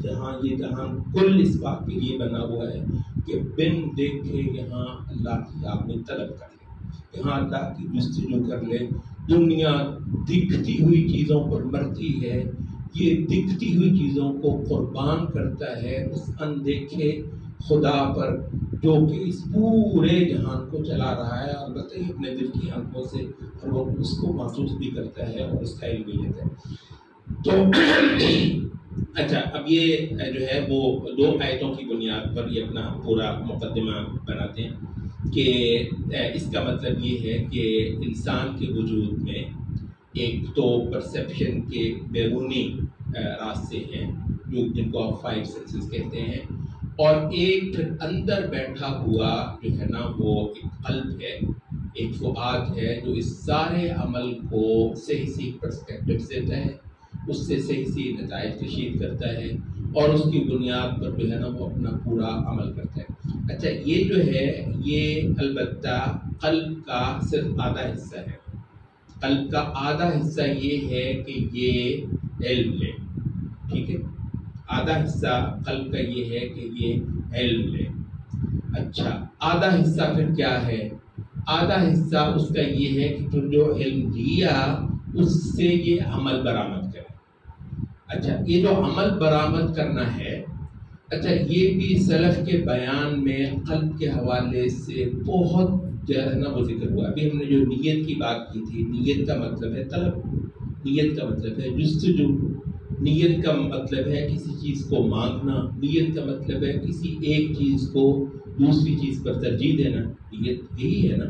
یہ جہاں کل اس بات کے لیے بنا ہوا ہے کہ بن دیکھے یہاں اللہ کی آپ نے طلب کر لے, یہاں اللہ کی جستجو کر لے. دنیا دکھتی ہوئی چیزوں پر مرتی ہے, یہ دکھتی ہوئی چیزوں کو قربان کرتا ہے اس اندیکھے خدا پر جو کہ اس پورے جہان کو چلا رہا ہے, اور بتائیے اپنے دل کی آنکھوں سے, اور وہ اس کو محسوس بھی کرتا ہے اور اس کا علم بھی لیتا ہے. تو اچھا, اب یہ جو ہے وہ 2 آیتوں کی بنیاد پر یہ اپنا پورا مقدمہ بناتے ہیں کہ اس کا مطلب یہ ہے کہ انسان کے وجود میں ایک تو پرسیپشن کے بیرونی راستے ہیں جو جن کو آپ 5 سینسز کہتے ہیں, اور ایک پھر اندر بیٹھا ہوا جو ہے نا وہ ایک قلب ہے, ایک فؤاد ہے جو اس سارے عمل کو صحیح پرسپیکٹو سے دیتا ہے, اس سے صحیح نتائج کشید کرتا ہے, اور اس کی بنیاد پر جو ہے نا وہ اپنا پورا عمل کرتا ہے. اچھا, یہ جو ہے یہ البتہ قلب کا صرف آدھا حصہ ہے. قلب کا آدھا حصہ یہ ہے کہ یہ علم لے, ٹھیک ہے, آدھا حصہ قلب کا یہ ہے کہ یہ علم لے. اچھا, آدھا حصہ پھر کیا ہے؟ آدھا حصہ اس کا یہ ہے کہ پھر جو علم لیا اس سے یہ عمل برآمد کرے. اچھا, یہ جو عمل برآمد کرنا ہے, اچھا یہ بھی سلف کے بیان میں قلب کے حوالے سے بہت جو ہے نا وہ ذکر ہوا. ابھی ہم نے جو نیت کی بات کی تھی, نیت کا مطلب ہے طلب, نیت کا مطلب ہے جستجو, نیت کا مطلب ہے کسی چیز کو مانگنا, نیت کا مطلب ہے کسی ایک چیز کو دوسری چیز پر ترجیح دینا, نیت یہی ہے نا.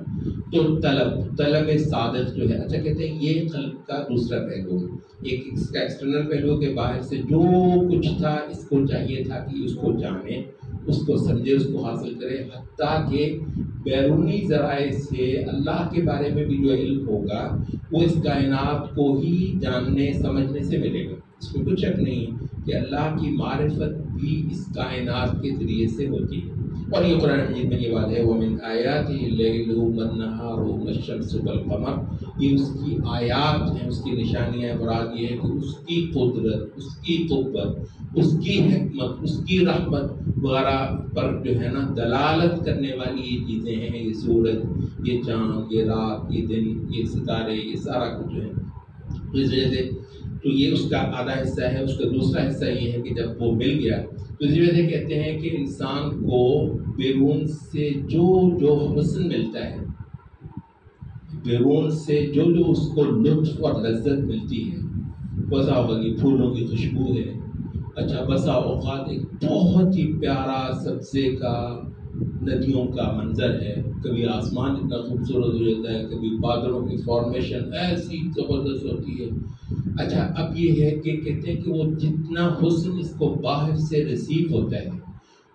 تو طلب صادق جو ہے, اچھا کہتے ہیں یہ قلب کا دوسرا پہلو ہے. ایک اس کا ایکسٹرنل پہلو کے باہر سے جو کچھ تھا اس کو چاہیے تھا کہ اس کو جانے, اس کو سمجھے, اس کو حاصل کرے, حتیٰ کہ بیرونی ذرائع سے اللہ کے بارے میں بھی جو علم ہوگا وہ اس کائنات کو ہی جاننے سمجھنے سے ملے گا. اس میں کچھ شک نہیں ہے کہ اللہ کی معرفت بھی اس کائنات کے ذریعے سے ہوتی ہے. اور یہ قرآن مجید میں یہ بات ہے وَمِنْ آیَاتِهِ اللَّيْلُ وَالنَّهَارُ وَالشَّمْسُ وَالْقَمَرُ, یہ اس کی آیات ہیں, اس کی نشانیاں ہیں. مراد یہ ہے کہ اس کی قدرت, اس کی قوت, اس کی حکمت, اس کی رحمت وغیرہ پر جو ہے نا دلالت کرنے والی یہ چیزیں ہیں. یہ سورج, یہ چاند, یہ رات, یہ دن, یہ ستارے, یہ سارا کچھ ہے. اس وجہ سے تو یہ اس کا آدھا حصہ ہے. اس کا دوسرا حصہ یہ ہے کہ جب وہ مل گیا تو اسی وجہ سے کہتے ہیں کہ انسان کو بیرون سے جو حسن ملتا ہے, بیرون سے جو اس کو لطف اور لذت ملتی ہے, بسا اوقات کی پھولوں کی خوشبو ہے, اچھا بسا اوقات ایک بہت ہی پیارا سبزے کا, ندیوں کا منظر ہے, کبھی آسمان اتنا خوبصورت ہو جاتا ہے, کبھی بادلوں کی فارمیشن ایسی زبردست ہوتی ہے. اچھا, اب یہ ہے کہ کہتے ہیں کہ وہ جتنا حسن اس کو باہر سے ریسیو ہوتا ہے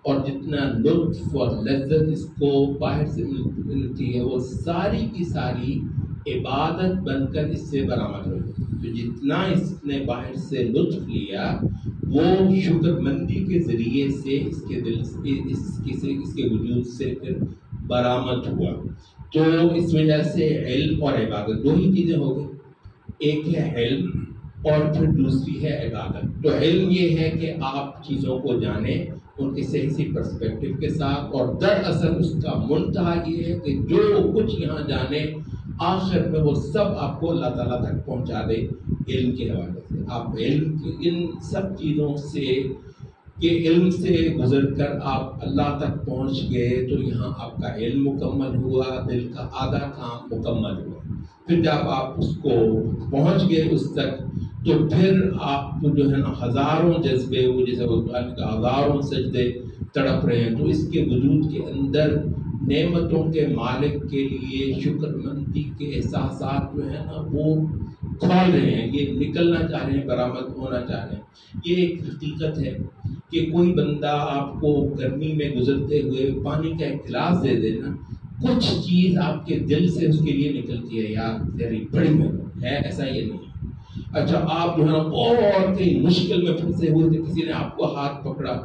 اور جتنا لطف اور لذت اس کو باہر سے ملتی ہے وہ ساری کی ساری عبادت بن کر اس سے برآمد ہو. تو جتنا اس نے باہر سے لطف لیا وہ شکر مندی کے ذریعے سے اس کے دل سے اس کے وجود سے پھر برآمد ہوا. تو اس وجہ سے علم اور عبادت دو ہی چیزیں ہو گئی, ایک ہے علم اور پھر دوسری ہے عبادت. تو علم یہ ہے کہ آپ چیزوں کو جانیں ان کے صحیح پرسپیکٹو کے ساتھ, اور دراصل اس کا منتہا یہ ہے کہ جو کچھ یہاں جانے آخر میں وہ سب آپ کو اللہ تعالیٰ تک پہنچا دے علم کے حوالے سے. آپ علم کی ان سب چیزوں سے کہ علم سے گزر کر آپ اللہ تک پہنچ گئے تو یہاں آپ کا علم مکمل ہوا، دل کا آدھا کام مکمل ہوا. پھر جب آپ اس کو پہنچ گئے اس تک تو پھر آپ جو ہے نا ہزاروں جذبے، وہ جیسے ہزاروں سجدے تڑپ رہے ہیں، تو اس کے وجود کے اندر نعمتوں کے مالک کے لیے شکر مندی کے احساسات جو ہے نا وہ کھول رہے ہیں، یہ نکلنا چاہ رہے ہیں، برآمد ہونا چاہ رہے ہیں. یہ ایک حقیقت ہے کہ کوئی بندہ آپ کو گرمی میں گزرتے ہوئے پانی کا ایک گلاس دے دینا، کچھ چیز آپ کے دل سے اس کے لیے نکلتی ہے، یار تیری بڑی محنت ہے، ایسا یہ نہیں. اچھا آپ جو ہے نا اور کئی مشکل میں پھنسے ہوئے تھے، کسی نے آپ کو ہاتھ پکڑا،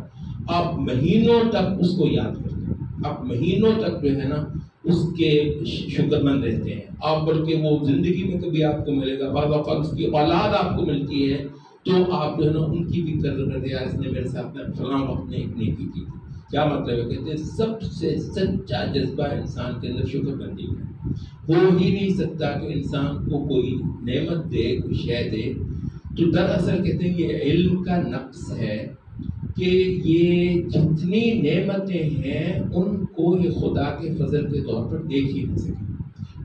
آپ مہینوں تک اس کو یاد کرتے ہیں، آپ مہینوں تک جو ہے نا اس کے شکر مند رہتے ہیں آپ، بلکہ وہ زندگی میں کبھی آپ کو ملے گا، بعض اوقات اس کی اولاد آپ کو ملتی ہے تو آپ جو ہے نا ان کی بھی قدر کرتے ہیں، یار اس نے میرے ساتھ فلاں وقت نے ایک نیکی کی. کیا مطلب ہے؟ کہتے ہیں سب سے سچا جذبہ انسان کے اندر شکر مندی کا ہو ہی نہیں سکتا کہ انسان کو کوئی نعمت دے، کوئی شے دے. تو دراصل کہتے ہیں یہ علم کا نقص ہے کہ یہ جتنی نعمتیں ہیں ان کو یہ خدا کے فضل کے طور پر دیکھ ہی نہ سکے،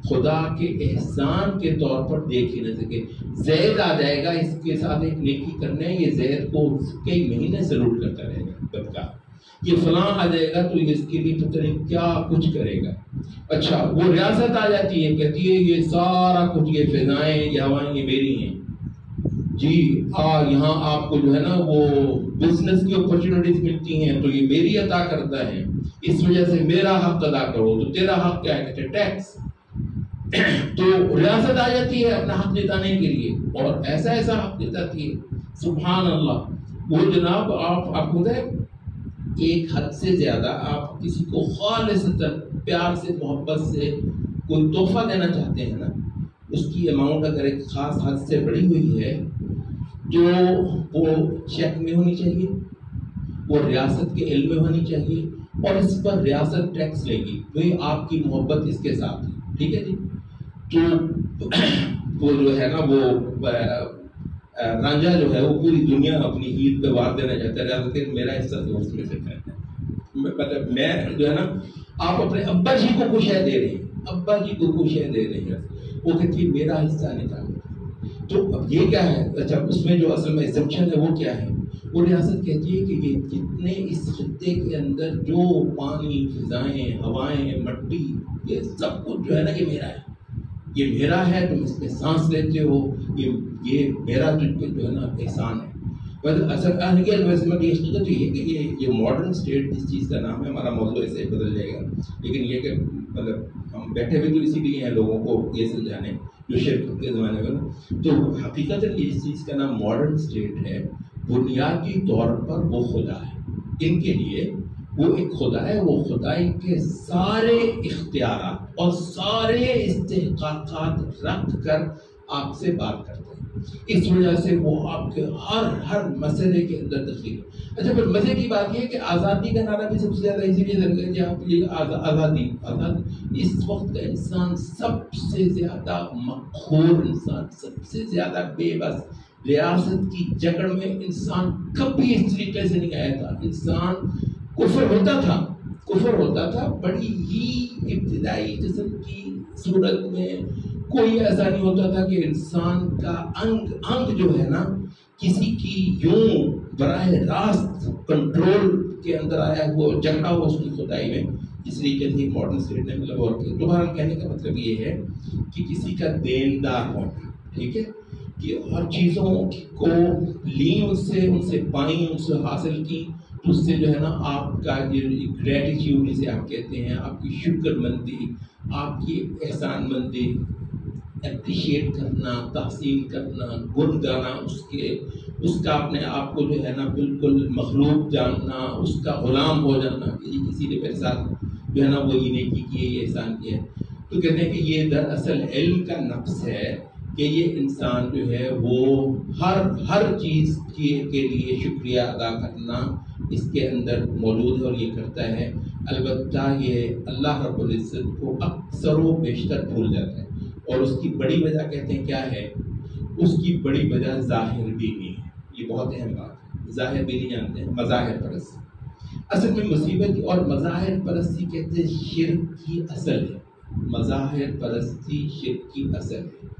خدا کے احسان کے طور پر دیکھ ہی نہ سکے. زید آ جائے گا اس کے ساتھ ایک نیکی کرنے، یہ زید کو کئی مہینے ضرور کرتا رہے گا بدکار. یہ فلاں آ جائے گا تو اس کے لیے پتہ نہیں کیا کچھ کرے گا. اچھا وہ ریاست آ جاتی ہے، کہتی ہے یہ سارا کچھ، یہ فضائیں، یہ ہوائیں، یہ میری ہیں جی. یہاں آپ کو جو ہے نا وہ بزنس کی اپرچونٹیز ملتی ہیں تو یہ میری عطا کرتا ہے، اس وجہ سے میرا حق ادا کرو. تو تیرا حق کیا ہے؟ کہتے ہیں ٹیکس. تو ریاست آ جاتی ہے اپنا حق جتانے کے لیے، اور ایسا ایسا حق جتاتی ہے سبحان اللہ. وہ جناب آپ کو ہے ایک حد سے زیادہ آپ کسی کو خالصتاً پیار سے محبت سے کوئی تحفہ دینا چاہتے ہیں نا، اس کی اماؤنٹ اگر ایک خاص حد سے بڑی ہوئی ہے تو وہ چیک میں ہونی چاہیے، وہ ریاست کے علم میں ہونی چاہیے، اور اس پر ریاست ٹیکس لے گی. وہی آپ کی محبت اس کے ساتھ ہے، ٹھیک ہے جی. تو وہ جو ہے نا وہ رانجھا جو ہے وہ پوری دنیا اپنی عید پہ وار دینا چاہتا ہے، ریاست کے میرا حصہ تو اس میں سے کرتا ہے. مطلب میں جو ہے نا آپ اپنے ابا جی کو کچھ ہے دے رہے ہیں، ابا جی کو کچھ ہے دے رہے ہیں، وہ کہتی ہے میرا حصہ نکال. تو اب یہ کیا ہے؟ اچھا اس میں جو اصل میں ایگزمپشن ہے وہ کیا ہے؟ وہ ریاست کہتی ہے کہ یہ جتنے اس خطے کے اندر جو پانی، فضائیں، ہوائیں، مٹی، یہ سب کچھ جو ہے نا یہ میرا ہے، یہ میرا ہے. تم اس میں سانس لیتے ہو، یہ میرا تجھ پہ جو ہے نا احسان ہے. اصل یہ حقیقت یہ ہے کہ یہ ماڈرن اسٹیٹ اس چیز کا نام ہے، ہمارا موضوع ایسے بدل جائے گا، لیکن یہ کہ مطلب ہم بیٹھے ہوئے تو اسی لیے ہیں لوگوں کو یہ سمجھانے جو شرک کے زمانے میں نا. تو حقیقت اس چیز کا نام ماڈرن اسٹیٹ ہے. بنیادی طور پر وہ خدا ہے، ان کے لیے وہ ایک خدا ہے، وہ خدائی کے سارے اختیارات اور سارے استحقاقات رکھ کر آپ سے بات کرتے ہیں. اس وجہ سے وہ آپ کے ہر مسئلے کے اندر دخیل ہے. اچھا پھر مزے کی بات یہ ہے کہ آزادی کا نعرہ بھی سب سے زیادہ اسی لیے لگ گیا کہ آپ آزادی. اس وقت کا انسان سب سے زیادہ مقہور انسان، سب سے زیادہ بے بس، ریاست کی جکڑ میں انسان کبھی اس طریقے سے نہیں آیا تھا. انسان کفر ہوتا تھا بڑی ہی ابتدائی قسم کی صورت میں. کوئی ایسا نہیں ہوتا تھا کہ انسان کا انگ جو ہے نا کسی کی یوں براہ راست کنٹرول کے اندر آیا ہوا جھگڑا ہوا اس کی خدائی میں. اس لیے کہ ماڈرن اسٹیٹ نے مطلب اور دوبارہ کہنے کا مطلب یہ ہے کہ کسی کا دیندار ہونا، ٹھیک ہے، کہ ہر چیزوں کو لیں ان سے پائیں، ان سے حاصل کی، تو اس سے جو ہے نا آپ کا یہ گریٹیٹیوڈ جسے آپ کہتے ہیں، آپ کی شکر مندی، آپ کی احسان مندی، اپریشیٹ کرنا، تحسین کرنا، گن گانا اس کا اپنے آپ کو جو ہے نا بالکل مخلوق جاننا، اس کا غلام ہو جانا کہ کسی نے میرے ساتھ جو ہے نا وہ نیکی کی ہے، یہ احسان کیا ہے. تو کہتے ہیں کہ یہ دراصل علم کا نقص ہے کہ یہ انسان جو ہے وہ ہر چیز کے لیے شکریہ ادا کرنا اس کے اندر موجود ہے اور یہ کرتا ہے. البتہ یہ اللہ رب العزت کو اکثر و بیشتر بھول جاتا ہے، اور اس کی بڑی وجہ کہتے ہیں کیا ہے؟ اس کی بڑی وجہ ظاہر بینی ہے. یہ بہت اہم بات ہے، ظاہر بھی نہیں جانتے ہیں، مظاہر پرستی اصل میں مصیبت. اور مظاہر پرستی کہتے ہیں شرک کی اصل ہے. مظاہر پرستی شرک کی اصل ہے.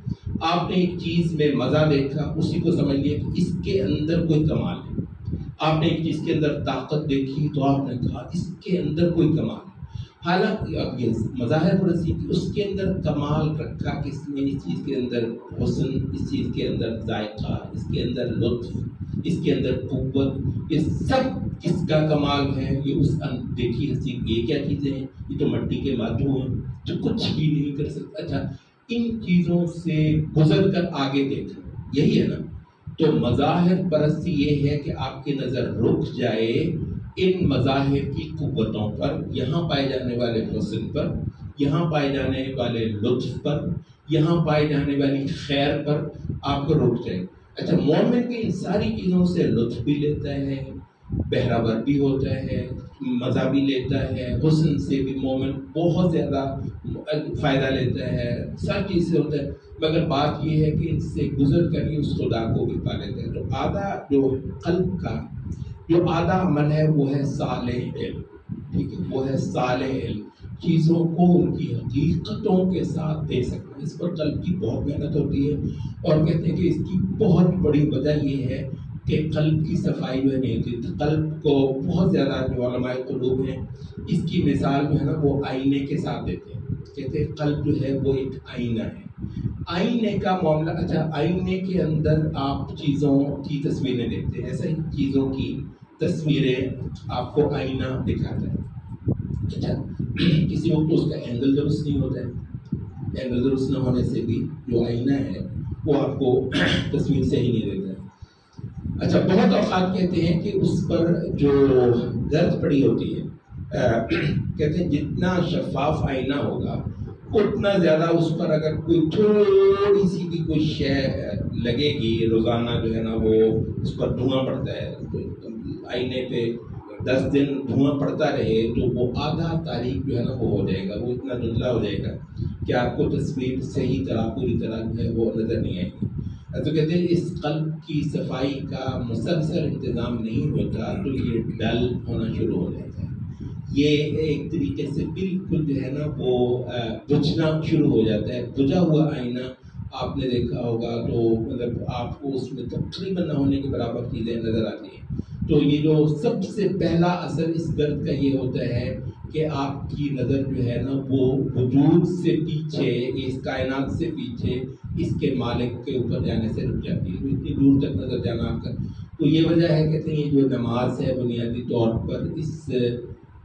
آپ نے ایک چیز میں مزہ دیکھا، اسی کو سمجھ لیا کہ اس کے اندر کوئی کمال ہے. آپ نے ایک چیز کے اندر طاقت دیکھی تو آپ نے کہا اس کے اندر کوئی کمال ہے. حالانکہ اب یہ مظاہر پرستی اس کے اندر کمال رکھا کس نے، اس چیز کے اندر حسن، اس چیز کے اندر ذائقہ، اس کے اندر لطف، اس کے اندر قوت، یہ سب کس کا کمال ہے؟ یہ اس دیکھی ہنسی. یہ کیا چیزیں ہیں؟ یہ تو مٹی کے مادھو ہیں جو کچھ بھی نہیں کر سکتا. اچھا ان چیزوں سے گزر کر آگے دیکھیں، یہی ہے نا. تو مظاہر پرستی یہ ہے کہ آپ کی نظر رک جائے ان مظاہر کی قوتوں پر، یہاں پائے جانے والے حسن پر، یہاں پائے جانے والے لطف پر، یہاں پائے جانے والی خیر پر آپ کو رک جائے. اچھا مومن بھی ان ساری چیزوں سے لطف بھی لیتا ہے، بہراور بھی ہوتا ہے، مزہ بھی لیتا ہے، حسن سے بھی مومن بہت زیادہ فائدہ لیتا ہے، سب چیز سے ہوتا ہے. مگر بات یہ ہے کہ ان سے گزر کر ہی اس خدا کو بھی پا لیتے ہیں. تو آدھا جو قلب کا جو آدھا عمل ہے وہ ہے صالح علم. ٹھیک ہے، وہ ہے صالح علم، چیزوں کو ان کی حقیقتوں کے ساتھ دے سکنا. اس پر قلب کی بہت محنت ہوتی ہے، اور کہتے ہیں کہ اس کی بہت بڑی وجہ یہ ہے کہ قلب کی صفائی جو ہے نہیں ہوتی. قلب کو بہت زیادہ جو علماء قلوب ہیں اس کی مثال جو ہے نا وہ آئینے کے ساتھ دیتے ہیں. کہتے ہیں قلب جو ہے وہ ایک آئینہ ہے. آئینے کا معاملہ، اچھا آئینے کے اندر آپ چیزوں کی تصویریں دیکھتے ہیں، ایسے ہی چیزوں کی تصویریں آپ کو آئینہ دکھاتا ہے. اچھا کسی وقت اس کا اینگل درست نہیں ہوتا ہے، اینگل درست نہ ہونے سے بھی جو آئینہ ہے وہ آپ کو تصویر صحیح نہیں دیتا ہے. اچھا بہت اوقات کہتے ہیں کہ اس پر جو گرد پڑی ہوتی ہے، کہتے ہیں جتنا شفاف آئینہ ہوگا اتنا زیادہ اس پر اگر کوئی تھوڑی سی بھی کوئی شے لگے گی، روزانہ جو ہے نا وہ اس پر دھواں پڑتا ہے، آئینے پہ 10 دن دھواں پڑتا رہے تو وہ آدھا تاریخ جو ہے نا وہ ہو جائے گا، وہ اتنا دھندلا ہو جائے گا کہ آپ کو تصویر صحیح طرح پوری طرح جو ہے وہ نظر نہیں آئے گی. تو کہتے ہیں اس قلب کی صفائی کا مسلسل انتظام نہیں ہوتا تو یہ ڈل ہونا شروع ہو جاتا ہے. یہ ایک طریقے سے بالکل جو ہے نا وہ بجھنا شروع ہو جاتا ہے. بجھا ہوا آئینہ آپ نے دیکھا ہوگا تو مطلب آپ کو اس میں تقریباً نہ ہونے کے برابر چیزیں نظر آتی ہیں. تو یہ جو سب سے پہلا اثر اس گرد کا یہ ہوتا ہے کہ آپ کی نظر جو ہے نا وہ وجود سے پیچھے، اس کائنات سے پیچھے اس کے مالک کے اوپر جانے سے رک جاتی ہے. اتنی دور تک نظر جانا آپ کا. تو یہ وجہ ہے کہتے ہیں یہ جو نماز ہے بنیادی طور پر اس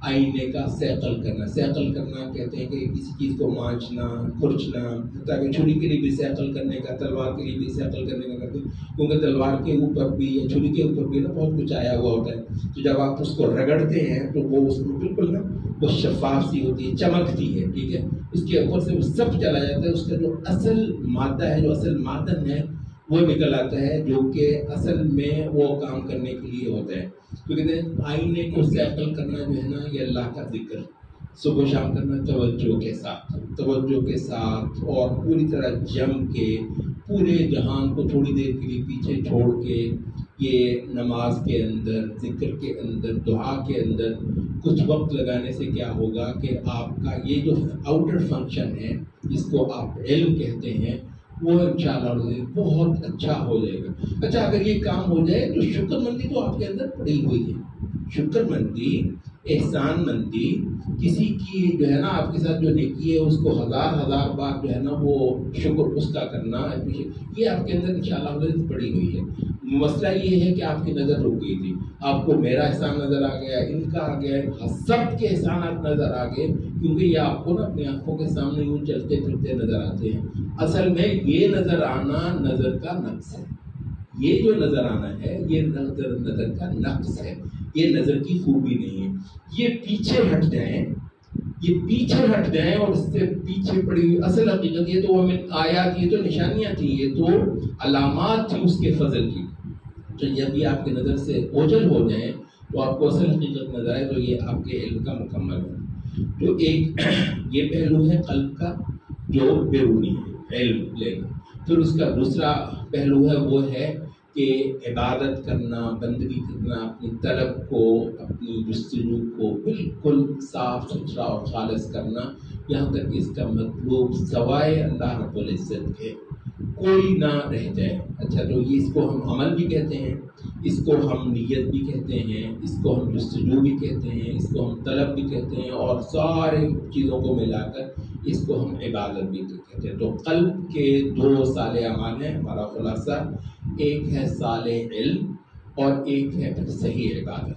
آئینے کا سیقل کرنا. سیقل کرنا کہتے ہیں کہ کسی چیز کو مانچنا، کھرچنا، تاکہ چھری کے لیے بھی سیقل کرنے کا، تلوار کے لیے بھی سیقل کرنے کا کرتے ہیں. کیونکہ تلوار کے اوپر بھی یا چھری کے اوپر بھی نا بہت کچھ آیا ہوا ہوتا ہے. تو جب آپ اس کو رگڑتے ہیں تو وہ اس میں بالکل نا وہ شفاف سی ہوتی ہے، چمکتی ہے. ٹھیک ہے، اس کے اوپر سے وہ سب چلا جاتا ہے. اس کا جو اصل مادہ ہے، جو اصل معدن ہے وہ نکل آتا ہے، جو کہ اصل میں وہ کام کرنے کے لیے ہوتا ہے. کیونکہ آئینے کو سیقل کرنا جو ہے نا یہ اللہ کا ذکر صبح شام کرنا توجہ کے ساتھ، توجہ کے ساتھ اور پوری طرح جم کے پورے جہان کو تھوڑی دیر کے لیے پیچھے چھوڑ کے یہ نماز کے اندر، ذکر کے اندر، دعا کے اندر کچھ وقت لگانے سے کیا ہوگا کہ آپ کا یہ جو آؤٹر فنکشن ہے جس کو آپ علم کہتے ہیں وہ انشاءاللہ بہت اچھا ہو جائے گا. اچھا اگر یہ کام ہو جائے تو شکر مندی تو آپ کے اندر پڑی ہوئی ہے. شکر مندی، احسان مندی، کسی کی جو ہے نا آپ کے ساتھ جو نیکی ہے اس کو ہزار بار جو ہے نا وہ شکر اس کا کرنا، یہ آپ کے اندر انشاءاللہ پڑی ہوئی ہے. مسئلہ یہ ہے کہ آپ کی نظر رک گئی تھی، آپ کو میرا احسان نظر آ گیا، ان کا آ گیا، سب کے احسانات نظر آ گئے، کیونکہ یہ آپ کو نا اپنی آنکھوں کے سامنے یوں چلتے پھرتے نظر آتے ہیں. اصل میں یہ نظر آنا نظر کا نقص ہے. یہ جو نظر آنا ہے یہ نظر کا نقص ہے، یہ نظر کی خوبی نہیں ہے. یہ پیچھے ہٹ جائیں، یہ پیچھے ہٹ جائیں اور اس سے پیچھے پڑی ہوئی اصل حقیقت یہ تو ہمیں آیات، یہ تو نشانیاں تھیں، یہ تو علامات تھیں اس کے فضل کی. تو جب یہ آپ کی نظر سے اوجھل ہو جائیں تو آپ کو اصل حقیقت نظر آئے تو یہ آپ کے علم کا مکمل ہے. تو ایک یہ پہلو ہے قلب کا جو بیرونی ہے، علم لینا. پھر اس کا دوسرا پہلو ہے وہ ہے کہ عبادت کرنا، بندگی کرنا، اپنی طلب کو، اپنی جستجو کو بالکل صاف ستھرا اور خالص کرنا، یہاں تک کہ اس کا مطلوب سوائے اللہ رب العزت کے کوئی نہ رہ جائے۔ اچھا، تو یہ اس کو ہم عمل بھی کہتے ہیں، اس کو ہم نیت بھی کہتے ہیں، اس کو ہم جستجو بھی کہتے ہیں، اس کو ہم طلب بھی کہتے ہیں، اور سارے چیزوں کو ملا کر اس کو ہم عبادت بھی کہتے ہیں۔ تو قلب کے دو صالح اعمال ہیں، ہمارا خلاصہ ایک ہے صالح علم اور ایک ہے پھر صحیح عبادت۔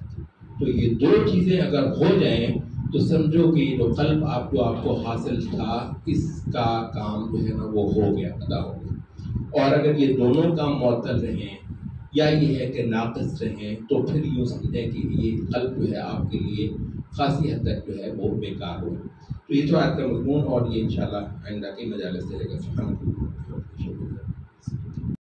تو یہ دو چیزیں اگر ہو جائیں تو سمجھو کہ جو قلب آپ کو حاصل تھا اس کا کام جو ہے نا وہ ہو گیا، ادا ہو گیا۔ اور اگر یہ دونوں کام معطل رہیں یا یہ ہے کہ ناقص رہیں تو پھر یوں سمجھیں کہ یہ قلب جو ہے آپ کے لیے خاصی حد تک جو ہے وہ بیکار ہو۔ تو یہ تو آج کا مضمون، اور یہ انشاءاللہ آئندہ کی مجالس سے لے گا۔